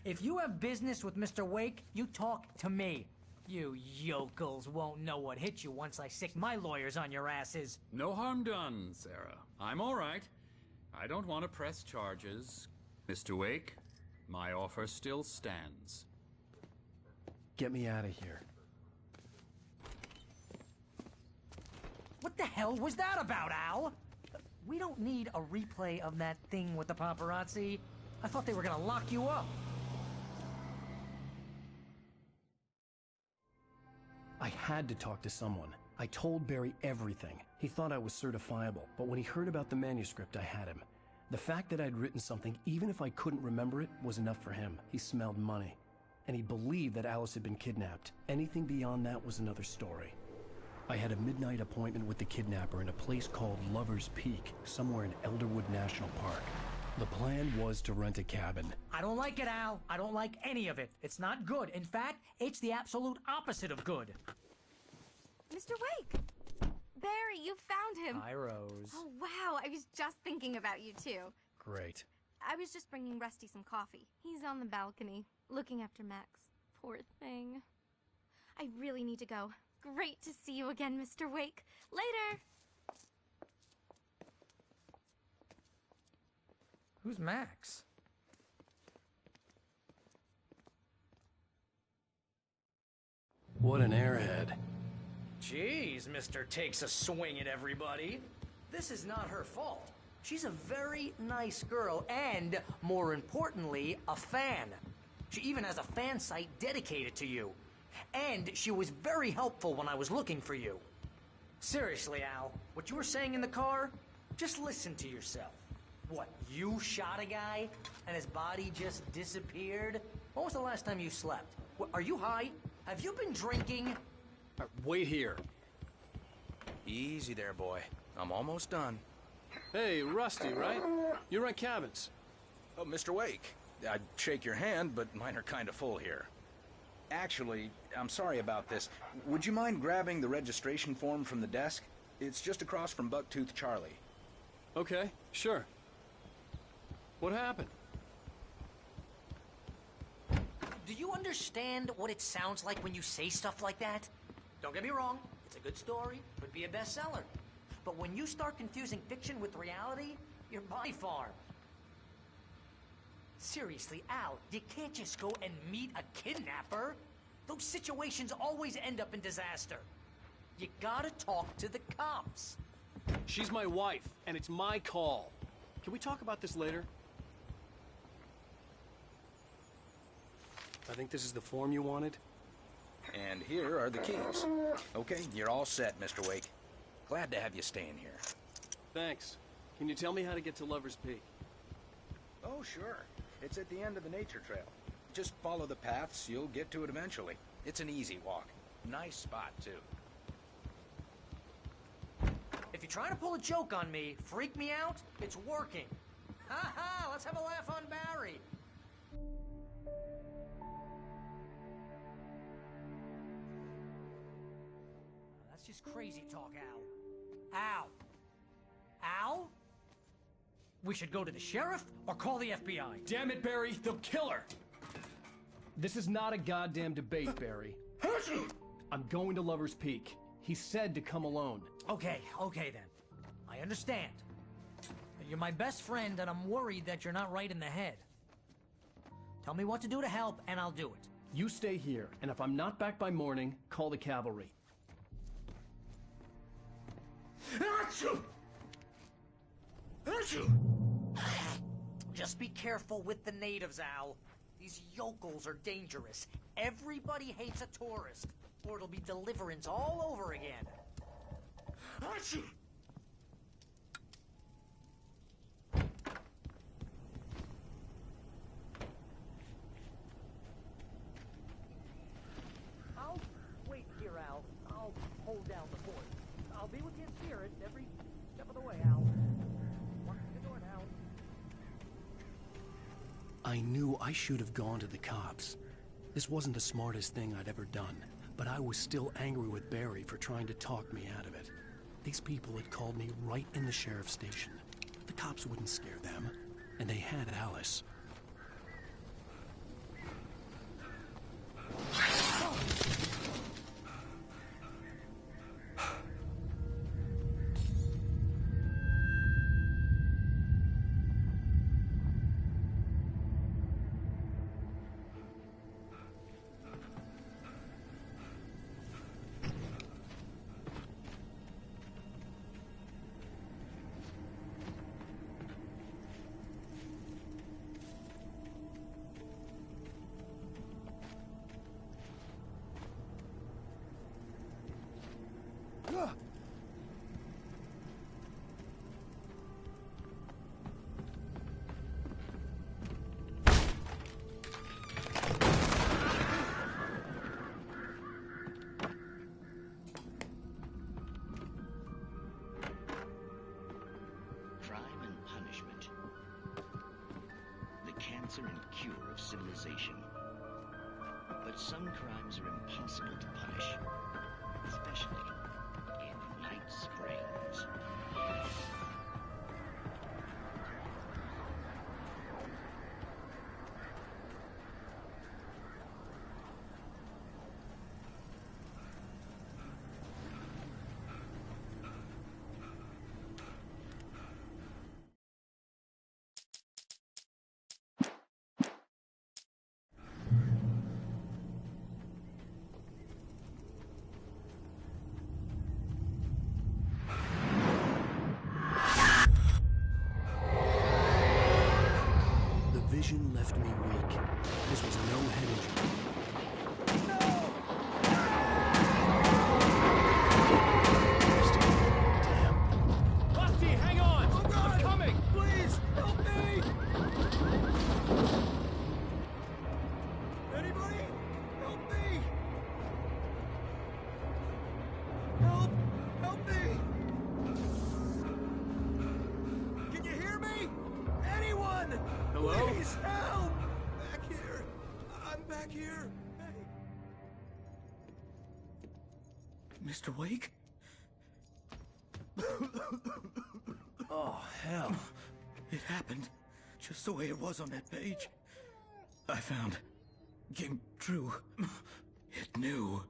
S22: If you have business with Mr. Wake, you talk to me. You yokels won't know what hit you once I sick my lawyers on your asses.
S21: No harm done, Sarah. I'm all right. I don't want to press charges. Mr. Wake, my offer still stands.
S1: Get me out of here.
S22: What the hell was that about, Al? We don't need a replay of that thing with the paparazzi. I thought they were gonna lock you up.
S1: I had to talk to someone. I told Barry everything. He thought I was certifiable, but when he heard about the manuscript, I had him. The fact that I'd written something, even if I couldn't remember it, was enough for him. He smelled money. And he believed that Alice had been kidnapped. Anything beyond that was another story. I had a midnight appointment with the kidnapper in a place called Lover's Peak, somewhere in Elderwood National Park. The plan was to rent a cabin.
S22: I don't like it, Al. I don't like any of it. It's not good. In fact, it's the absolute opposite of good.
S8: Mr. Wake! Barry, you found him!
S22: Hi, Rose.
S8: Oh, wow. I was just thinking about you, too.
S1: Great.
S8: I was just bringing Rusty some coffee. He's on the balcony, looking after Max. Poor thing. I really need to go. Great to see you again, Mr. Wake. Later!
S22: Who's Max?
S1: What an airhead.
S22: Jeez, Mr. Takes a swing at everybody. This is not her fault. She's a very nice girl and, more importantly, a fan. She even has a fan site dedicated to you. And she was very helpful when I was looking for you. Seriously, Al, what you were saying in the car, just listen to yourself. What, you shot a guy and his body just disappeared? When was the last time you slept? What, are you high? Have you been drinking?
S1: Wait here.
S11: Easy there, boy. I'm almost done.
S1: Hey, Rusty, right? You rent cabins.
S11: Oh, Mr. Wake. I'd shake your hand, but mine are kind of full here. Actually, I'm sorry about this. Would you mind grabbing the registration form from the desk? It's just across from Bucktooth Charlie.
S1: Okay, sure. What happened?
S22: Do you understand what it sounds like when you say stuff like that? Don't get me wrong, it's a good story, could be a bestseller. But when you start confusing fiction with reality, you're by farm. Seriously, Al, you can't just go and meet a kidnapper. Those situations always end up in disaster. You gotta talk to the cops.
S1: She's my wife, and it's my call. Can we talk about this later? I think this is the form you wanted.
S11: And here are the keys. Okay, you're all set, Mr. Wake. Glad to have you staying here.
S1: Thanks. Can you tell me how to get to Lover's Peak?
S11: Oh, sure. It's at the end of the nature trail. Just follow the paths, you'll get to it eventually. It's an easy walk. Nice spot, too.
S22: If you're trying to pull a joke on me, freak me out, it's working. Ha ha, let's have a laugh on Barry. That's just crazy talk, Al. Al? Al? We should go to the sheriff or call the FBI.
S1: Damn it, Barry, they'll kill her! This is not a goddamn debate, Barry. I'm going to Lover's Peak. He said to come alone.
S22: Okay then. I understand. You're my best friend, and I'm worried that you're not right in the head. Tell me what to do to help, and I'll do it.
S1: You stay here, and if I'm not back by morning, call the cavalry.
S22: Achoo! Achoo! Just be careful with the natives, Al. These yokels are dangerous. Everybody hates a tourist, or it'll be Deliverance all over again. Achoo! I'll wait here, Al. I'll hold down the fort. I'll be with you in spirit every step of the way, Al. Walk through the door now.
S1: I knew I should have gone to the cops. This wasn't the smartest thing I'd ever done, but I was still angry with Barry for trying to talk me out of it. These people had called me right in the sheriff's station. The cops wouldn't scare them, and they had Alice.
S16: Crime and punishment. The cancer and cure of civilization. But some crimes are impossible to punish, especially in Night Springs.
S1: Vision left me weak. This was no head injury. Damn.
S3: Rusty, hang on! Oh, God. I'm coming!
S18: Please, help me! Anybody? Help me! Help me! Can you hear me? Anyone?
S3: Hello?
S18: Please help! Back here. I'm back here. Hey.
S10: Mr. Wake?
S1: Oh, hell.
S10: It happened just the way it was on that page. I found. Came true. It knew.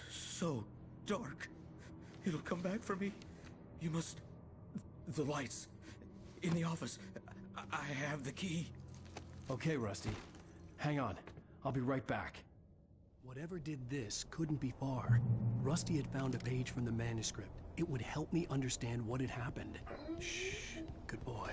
S10: So dark. It'll come back for me. You must... The lights. In the office. I have the key.
S1: Okay, Rusty. Hang on. I'll be right back. Whatever did this couldn't be far. Rusty had found a page from the manuscript. It would help me understand what had happened. Shh. Good boy.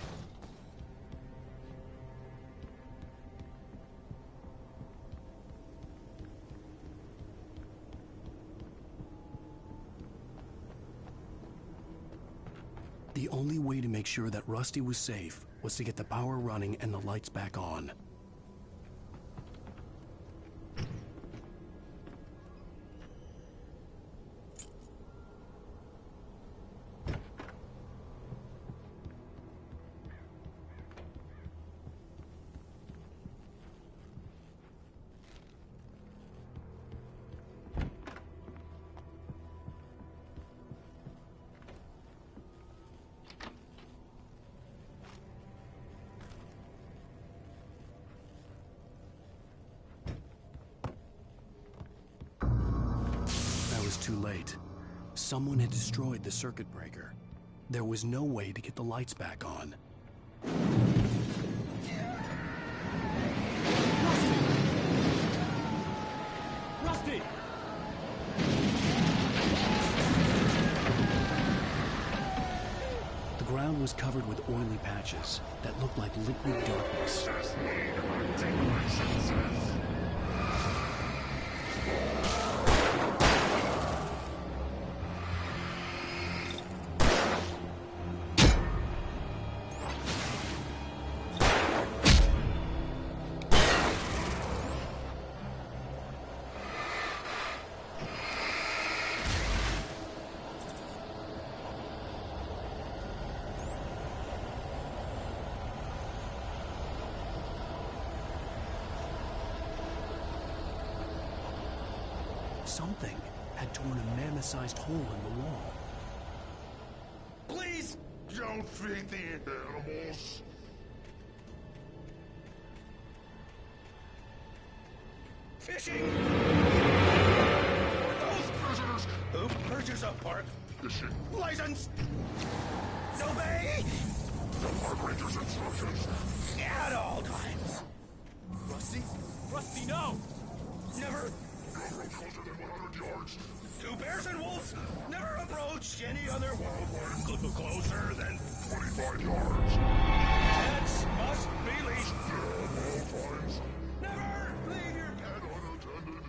S1: The only way to make sure that Rusty was safe was to get the power running and the lights back on. Too late. Someone had destroyed the circuit breaker. There was no way to get the lights back on.
S3: Rusty!
S1: The ground was covered with oily patches that looked like liquid darkness. Something had torn a mammoth-sized hole in the wall.
S9: Please don't feed the animals.
S10: Fishing! Those prisoners! Who purchased a park? Fishing. License! Obey!
S9: The park ranger's instructions.
S10: At all times.
S3: Rusty? Rusty, no!
S10: Never.
S9: Don't approach closer than 100 yards.
S10: Two bears and wolves. Never approach any other wildlife closer than
S9: 25 yards.
S10: Pets must be leashed.
S9: At all times.
S10: Never leave your
S9: And unattended.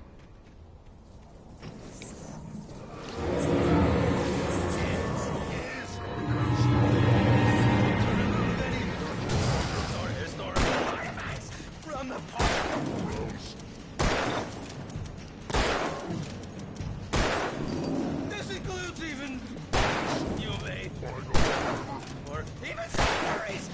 S10: From the park. This includes even you obey. Or even cemeteries.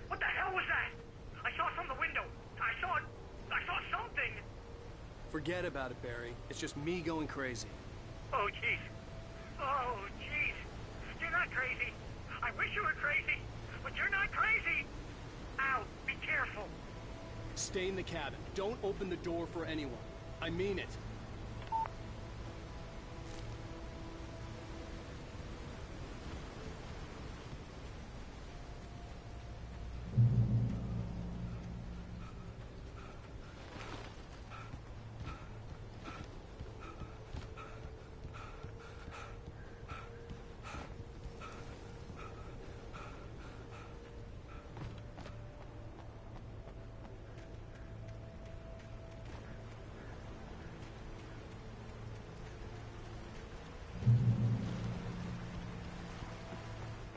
S20: What the hell was that? I saw from the window. I saw something.
S3: Forget about it, Barry. It's just me going crazy.
S20: Oh, jeez. Oh, jeez. You're not crazy. I wish you were crazy, but you're not crazy. Ow, be careful.
S3: Stay in the cabin. Don't open the door for anyone. I mean it.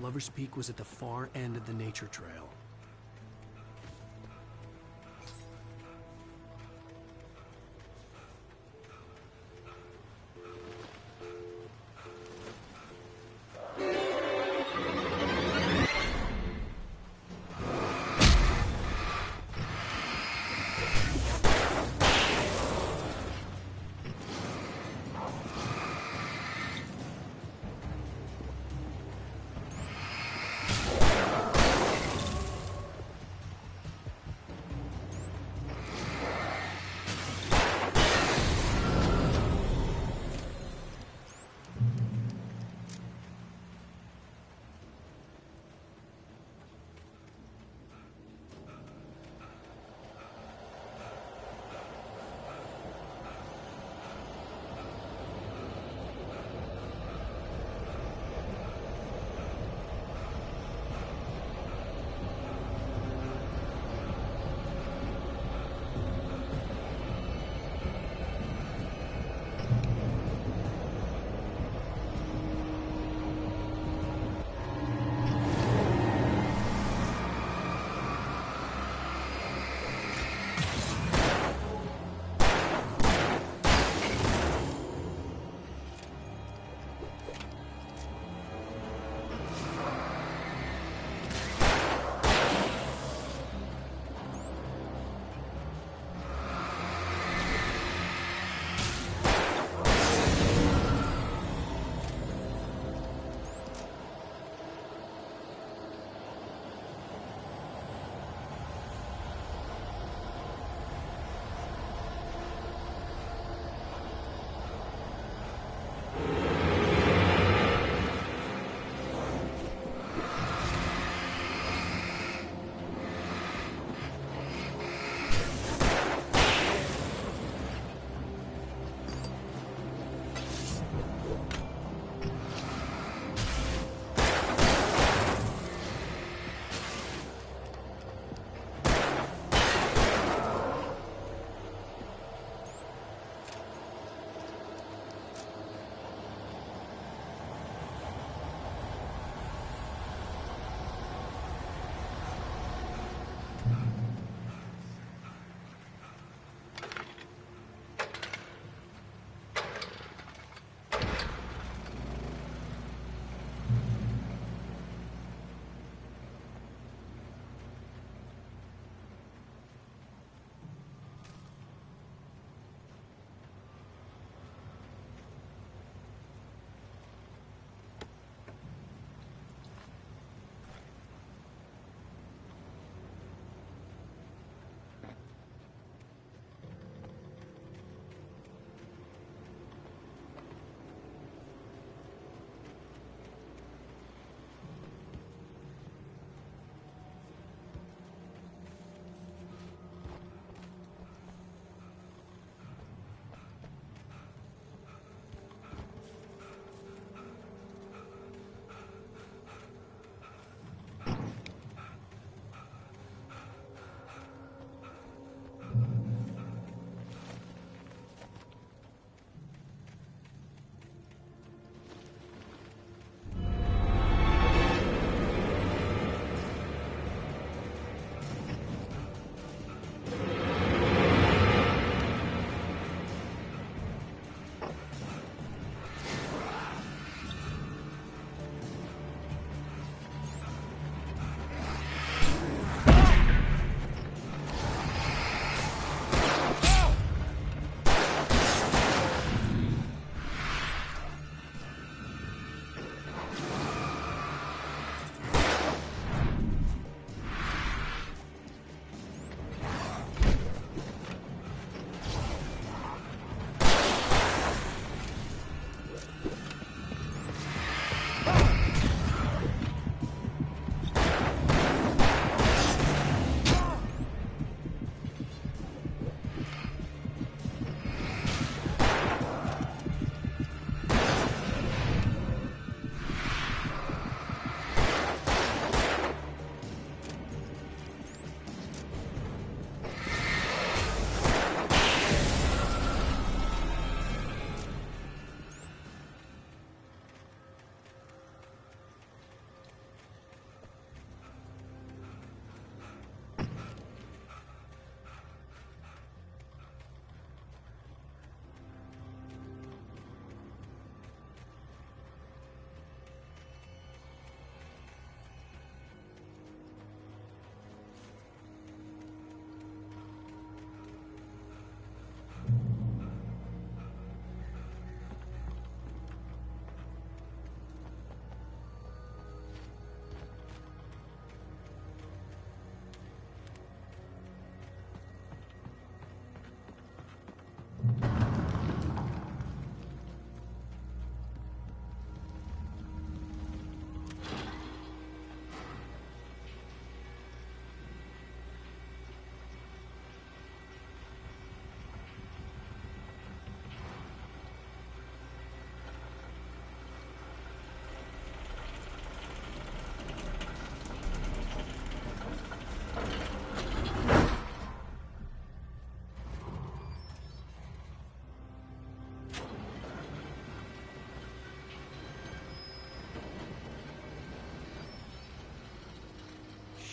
S3: Lover's Peak was at the far end of the nature trail.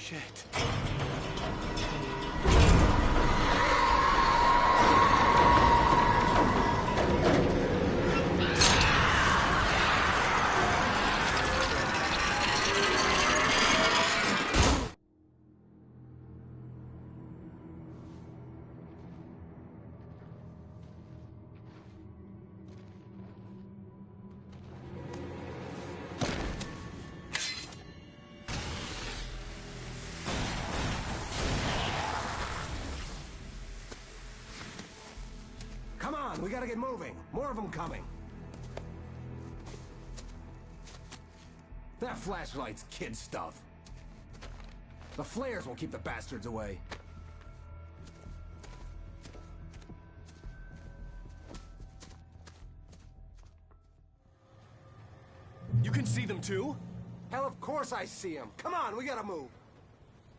S2: Shit.
S13: Come on, we gotta get moving. More of them coming. That flashlight's kid stuff. The flares will keep the bastards away.
S2: You can see them too?
S13: Hell, of course I see them. Come on, we gotta move.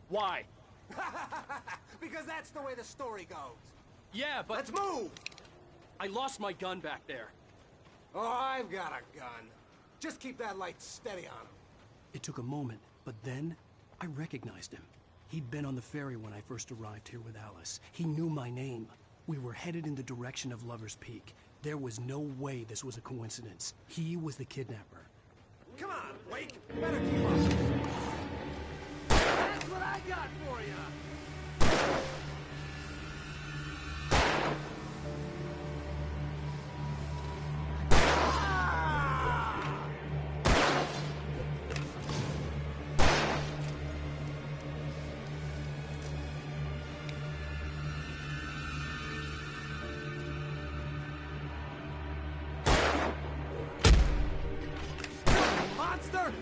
S2: Why?
S13: Because that's the way the story goes.
S2: Yeah, but...
S13: Let's move!
S2: I lost my gun back there.
S13: Oh, I've got a gun. Just keep that light steady on him.
S1: It took a moment, but then I recognized him. He'd been on the ferry when I first arrived here with Alice. He knew my name. We were headed in the direction of Lover's Peak. There was no way this was a coincidence. He was the kidnapper.
S13: Come on, Wake. Better keep up. That's what I got for you. Monster!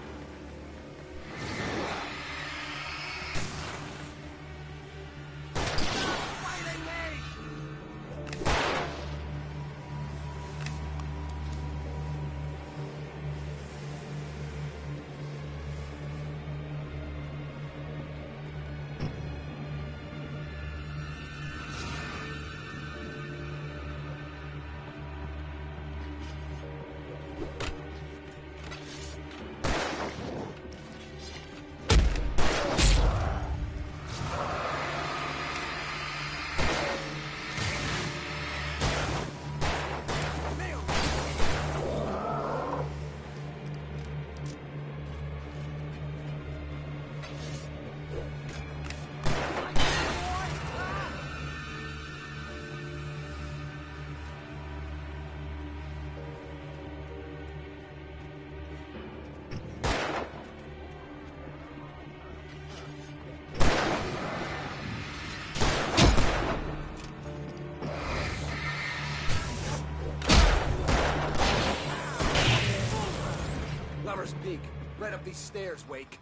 S13: Lover's Peak. Right up these stairs, Wake.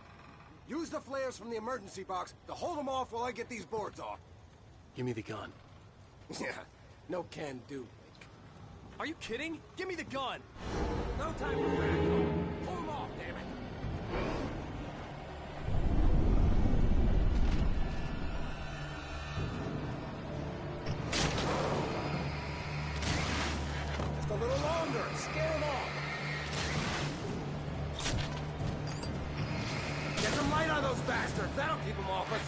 S13: Use the flares from the emergency box to hold them off while I get these boards off.
S1: Give me the gun.
S13: Yeah, no can do, Wake.
S2: Are you kidding? Give me the gun!
S13: No time for practical. Pull them off, damn it. Just a little longer. Scare them off. Get some light on those bastards. That'll keep them off us.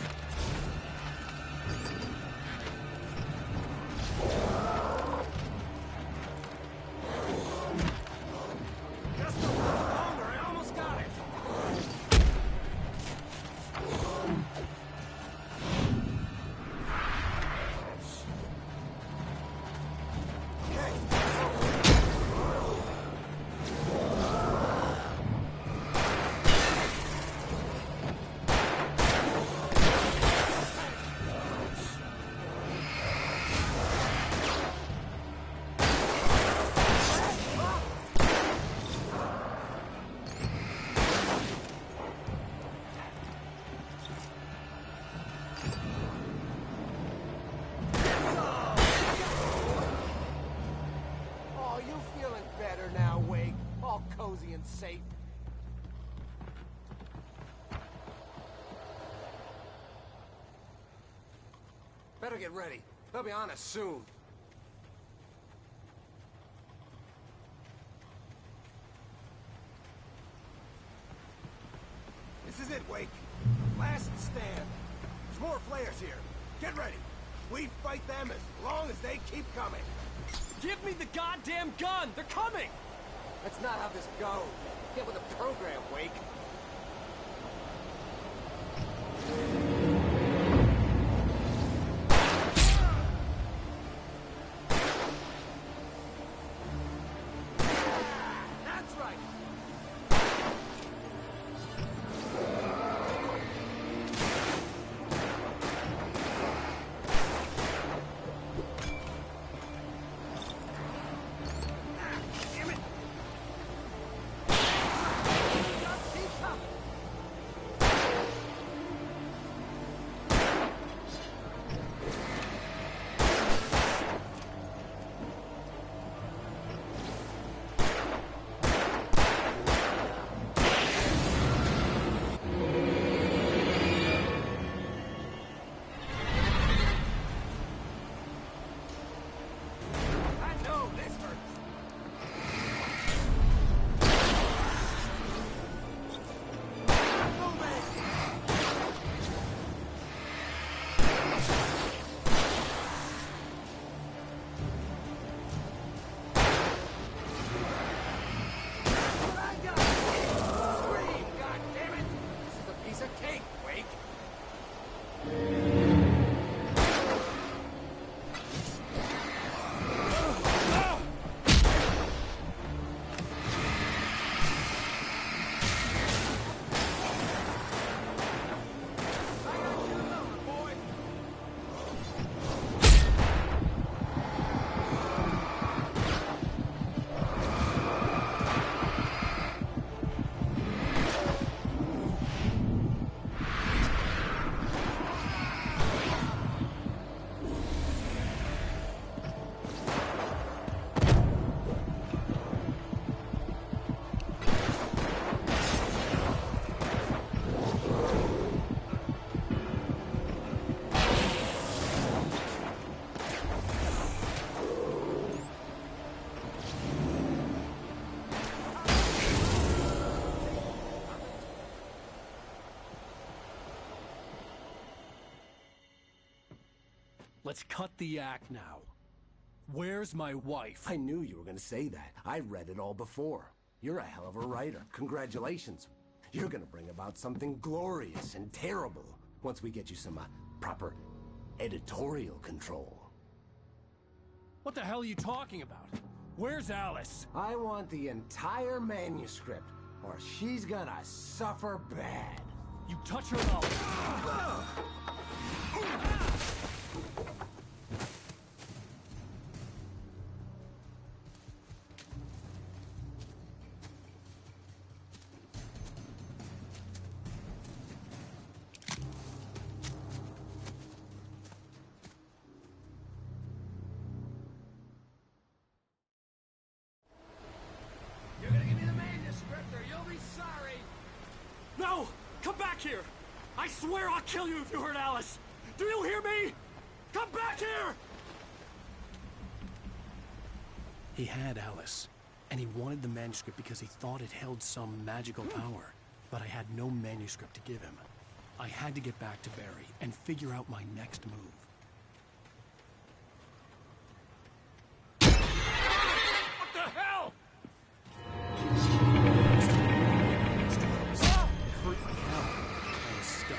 S13: Just a little longer. I almost got it. Oh, you feeling better now, Wake? All cozy and safe. Better get ready. They'll be on us soon. This is it, Wake. Last last stand. There's more flares here. Get ready. We fight them as long as they keep coming.
S2: Give me the goddamn gun! They're coming!
S13: That's not how this goes. Get with the program, Wake. That's right. Damn it! Just keep coming. I know this hurts. Scream, goddammit! This is a piece of cake, Wake.
S2: Let's cut the act now. Where's my wife?
S13: I knew you were gonna say that. I read it all before. You're a hell of a writer. Congratulations. You're gonna bring about something glorious and terrible once we get you some proper editorial control.
S2: What the hell are you talking about? Where's Alice?
S13: I want the entire manuscript, or she's gonna suffer bad.
S2: You touch her now.
S9: You're gonna give me the manuscript or you'll be sorry.
S2: No! Come back here! I swear I'll kill you if you hurt Alice! Do you hear me? Come back here! He had Alice, and he wanted the manuscript because he thought it held some magical power. But I had no manuscript to give him. I had to get back to Barry and figure out my next move.
S9: What the hell?
S1: It hurt like hell. I was stuck.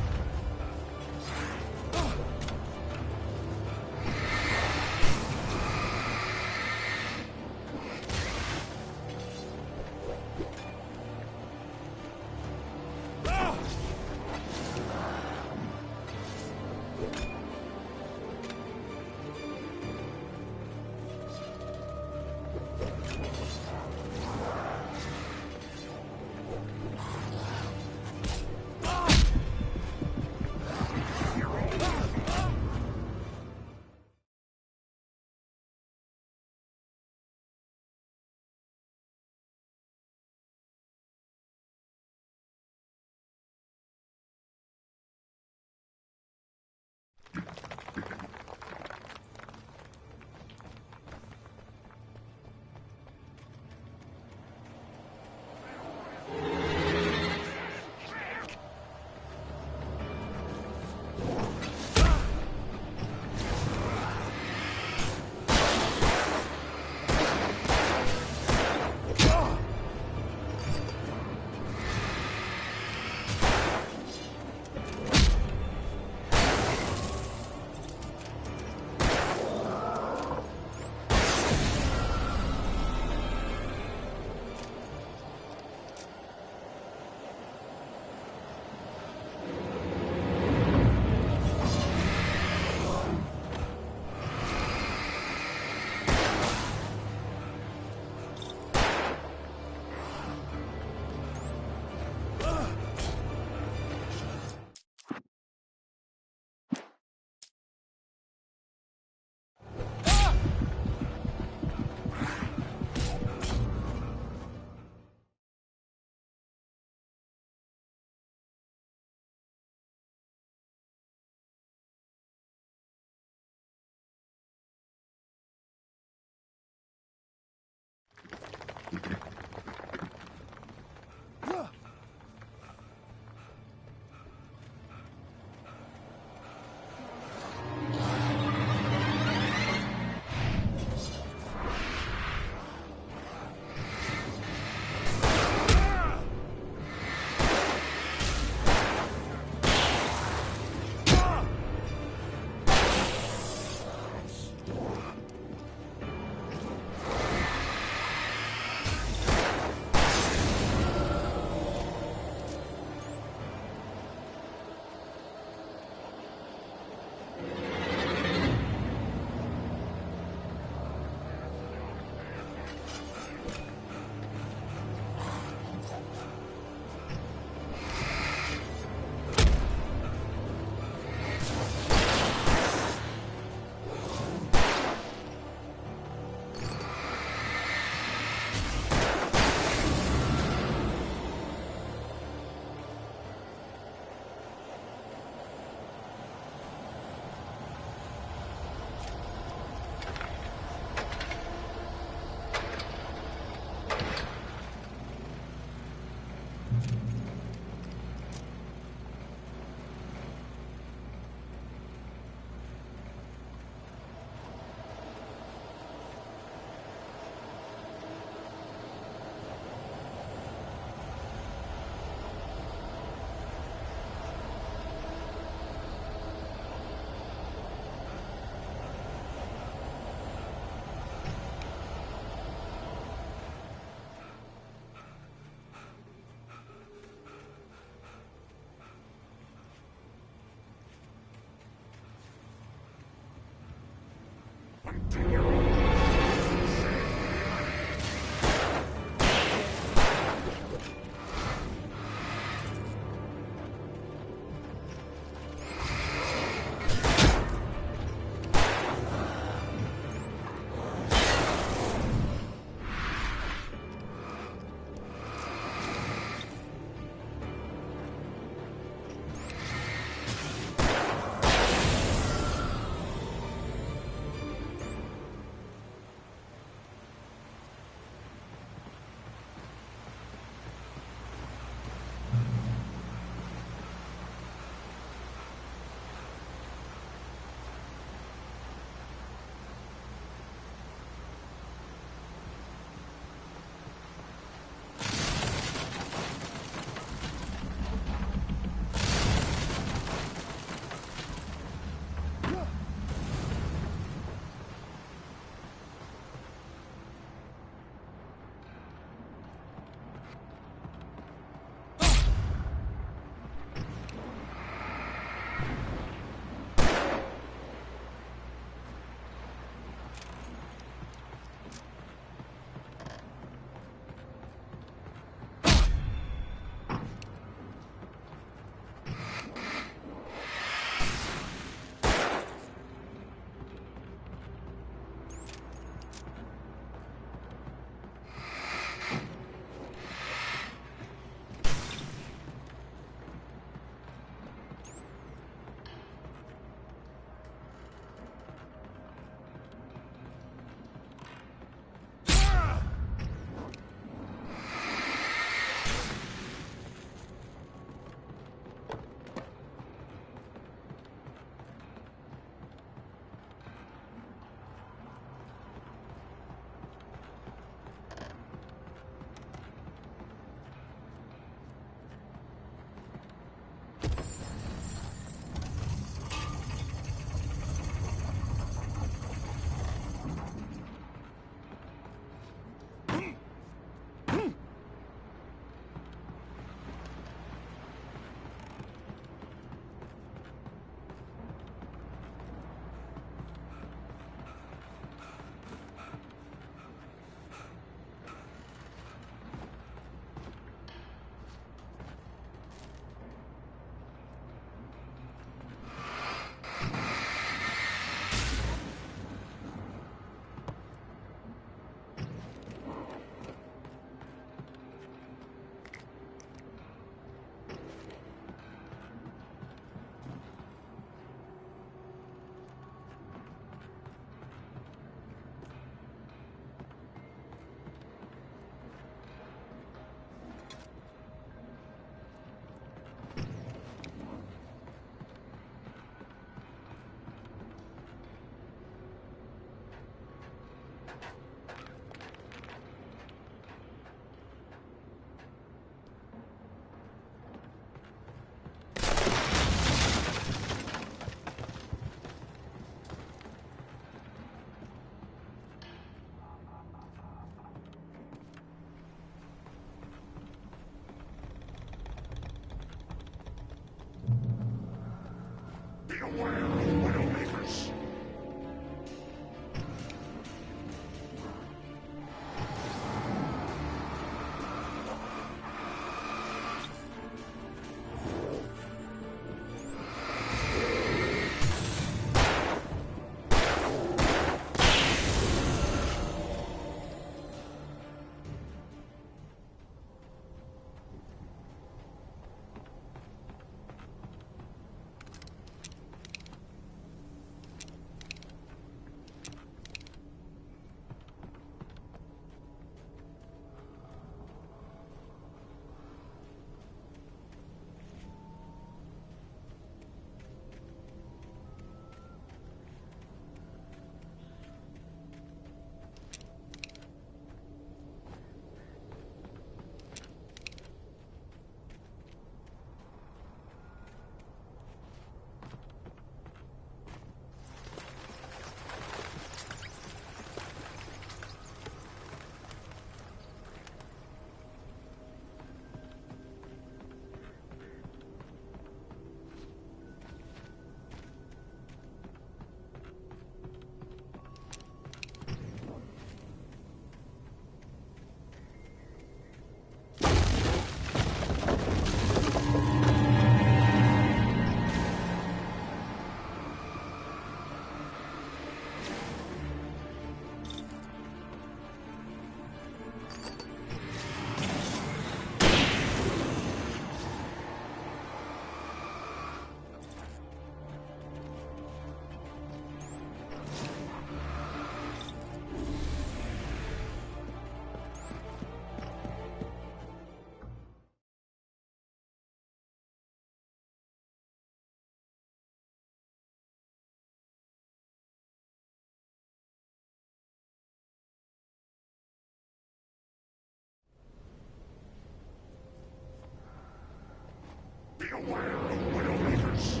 S9: Beware of Widowmakers.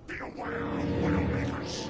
S9: Beware of Widowmakers.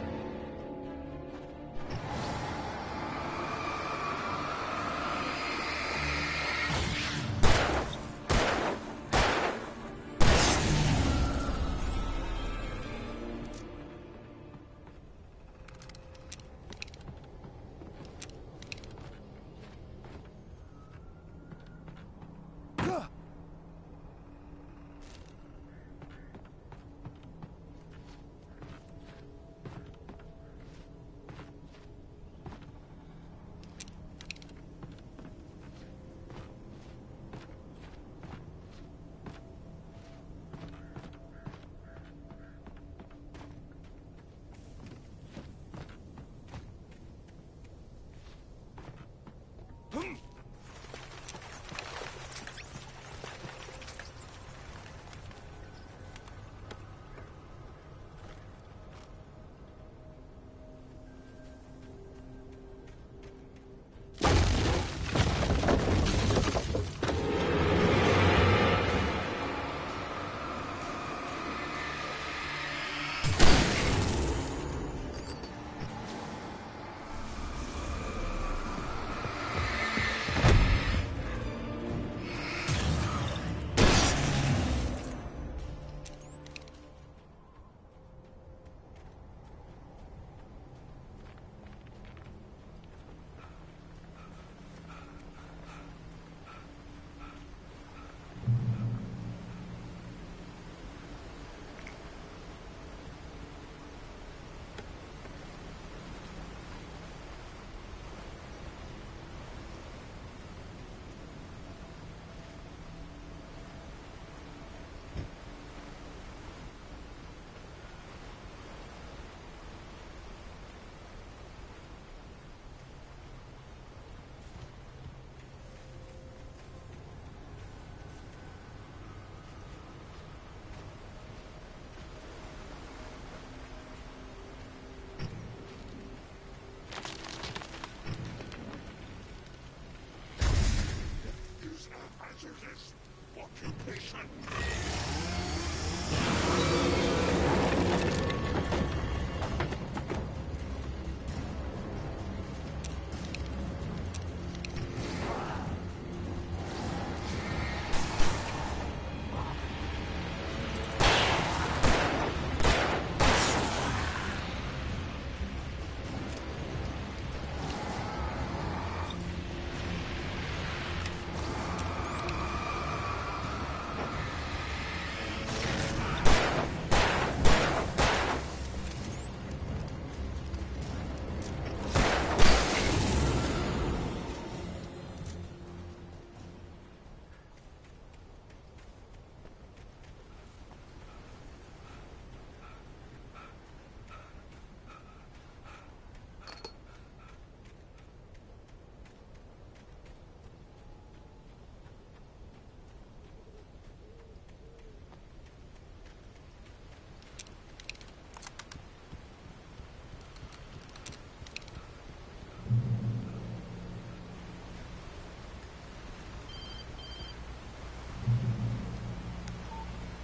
S9: Hazardous occupation.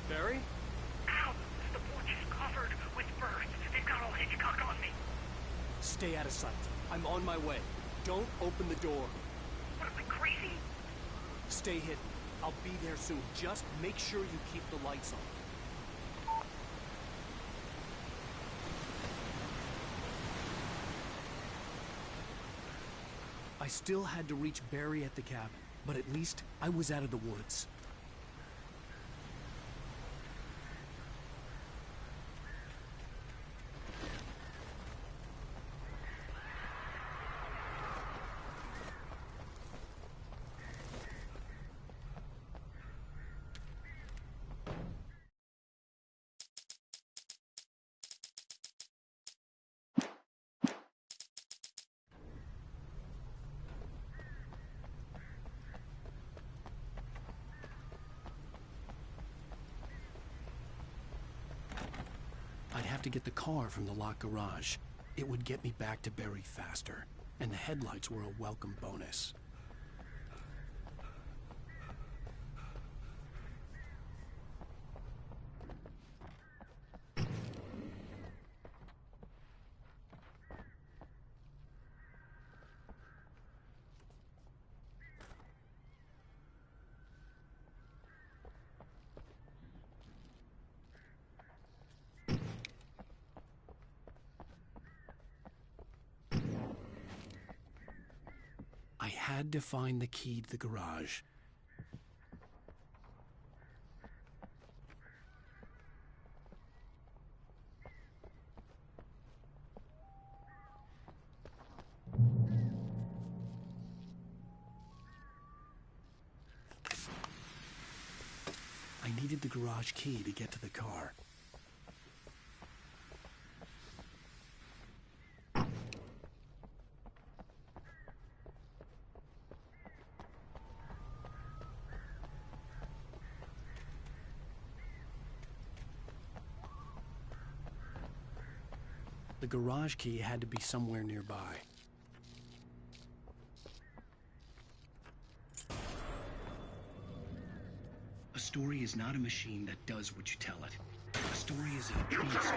S2: Barry?
S7: Ow! The porch is covered with birds. They've got all Hitchcock on me.
S2: Stay out of sight. I'm on my way. Don't open the door.
S7: What, am I crazy?
S2: Stay hidden. I'll be there soon. Just make sure you keep the lights on. I still had to reach Barry at the cabin, but at least I was out of the woods. have to get the car from the locked garage. It would get me back to Barry faster, and the headlights were a welcome bonus. I had to find the key to the garage. I needed the garage key to get to the car. The garage key had to be somewhere nearby.
S1: A story is not a machine that does what you tell it. A story is a beast.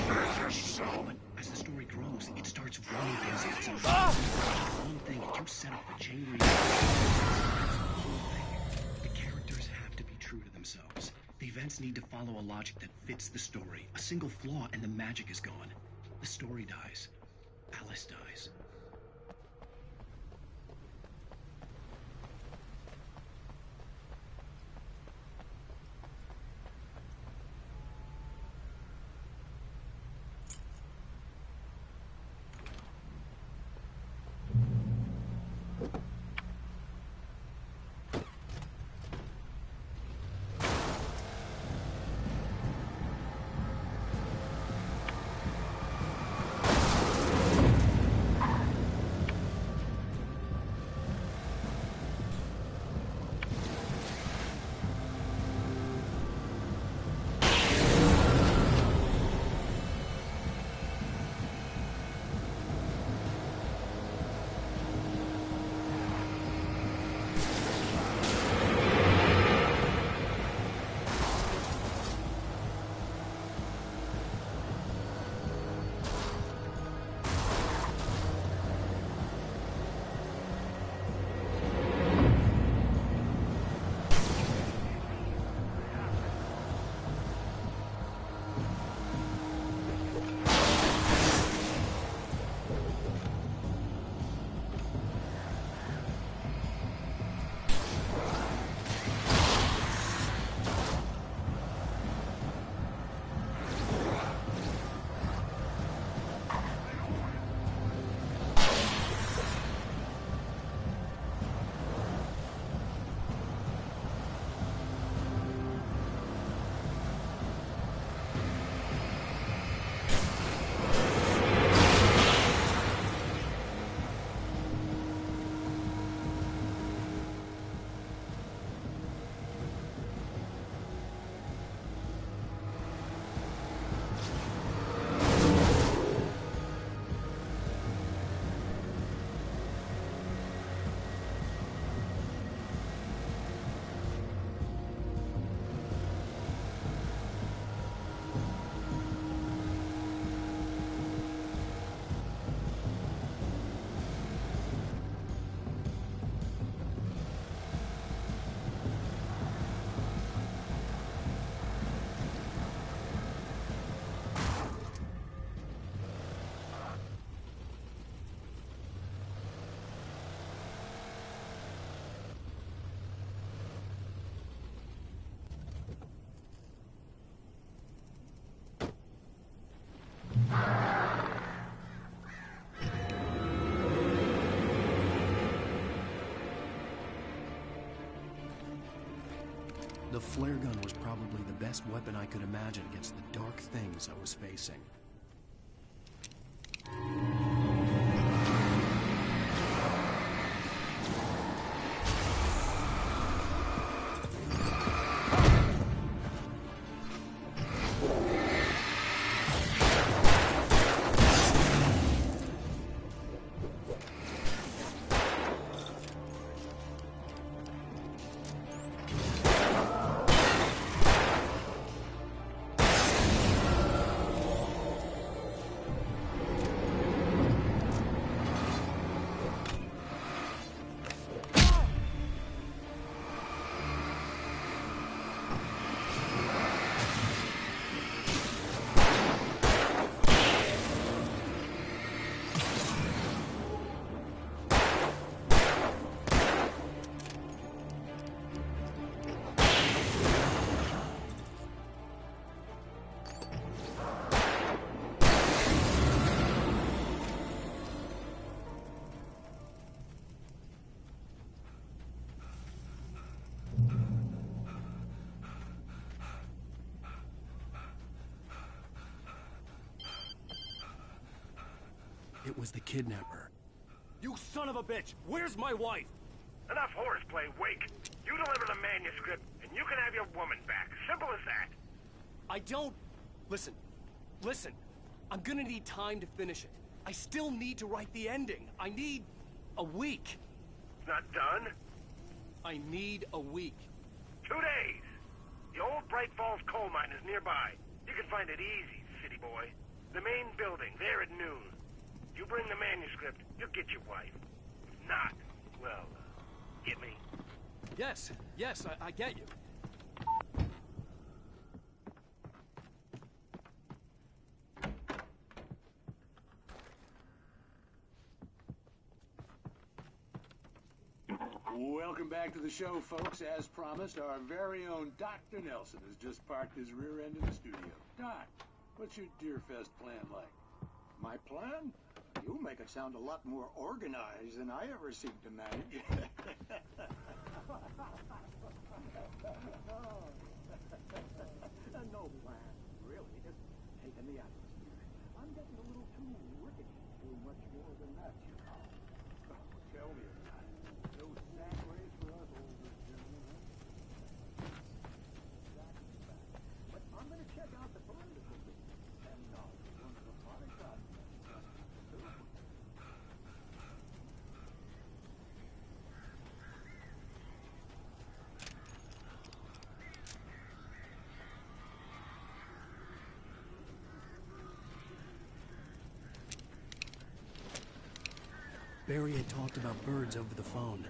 S1: But as the story grows, it starts running things of its own. One thing, you set up a chain reaction. The characters have to be true to themselves. The events need to follow a logic that fits the story. A single flaw and the magic is gone. The story dies. Alice dies. The flare gun was probably the best weapon I could imagine against the dark things I was facing.
S2: was the kidnapper.
S3: You son of a bitch! Where's my wife?
S20: Enough horseplay, Wake. You deliver the manuscript, and you can have your woman back. Simple as that.
S3: I don't... Listen. I'm gonna need time to finish it. I still need to write the ending. I need a week.
S20: It's not done?
S3: I need a week.
S20: 2 days. The old Bright Falls coal mine is nearby. You can find it easy, city boy. The main building, there at noon. You bring the manuscript, you'll get your wife. If not, well, get me?
S3: Yes, I get you.
S6: Welcome back to the show, folks. As promised, our very own Dr. Nelson has just parked his rear end in the studio. Doc, what's your Deerfest plan like?
S18: My plan? You make it sound a lot more organized than I ever seem to manage. No plan, really. Just taking the atmosphere. I'm getting a little too rickety to do much more than that, you know. Tell me about it. No sack race for us older gentlemen, huh? But I'm going to check out the political thing. And one of the bodyguards.
S2: Barry had talked about birds over the phone.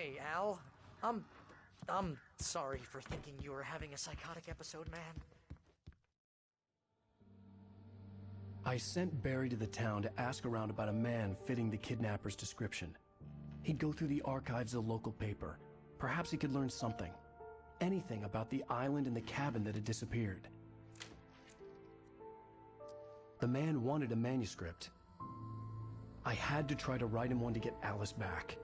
S22: Hey, Al. I'm sorry for thinking you were having a psychotic episode, man.
S1: I sent Barry to the town to ask around about a man fitting the kidnapper's description. He'd go through the archives of the local paper. Perhaps he could learn something. Anything about the island and the cabin that had disappeared. The man wanted a manuscript. I had to try to write him one to get Alice back.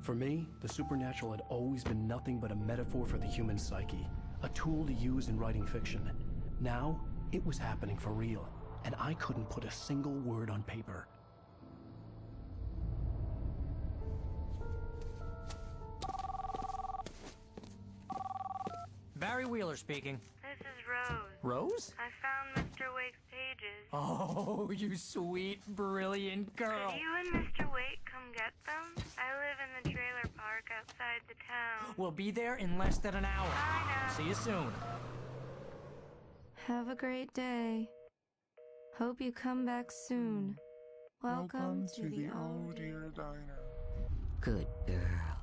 S1: For me, the supernatural had always been nothing but a metaphor for the human psyche, a tool to use in writing fiction. Now, it was happening for real, and I couldn't put a single word on paper.
S22: Barry Wheeler speaking.
S14: This is Rose.
S22: Rose?
S14: I found Mr. Wake's pages.
S22: Oh, you sweet, brilliant girl.
S14: Could you and Mr. Wake come get them? I live in the trailer park outside the town.
S22: We'll be there in less than an hour.
S14: Bye now.
S22: See you soon.
S8: Have a great day. Hope you come back soon. Welcome to the Oh Dear
S15: Diner.
S12: Good girl.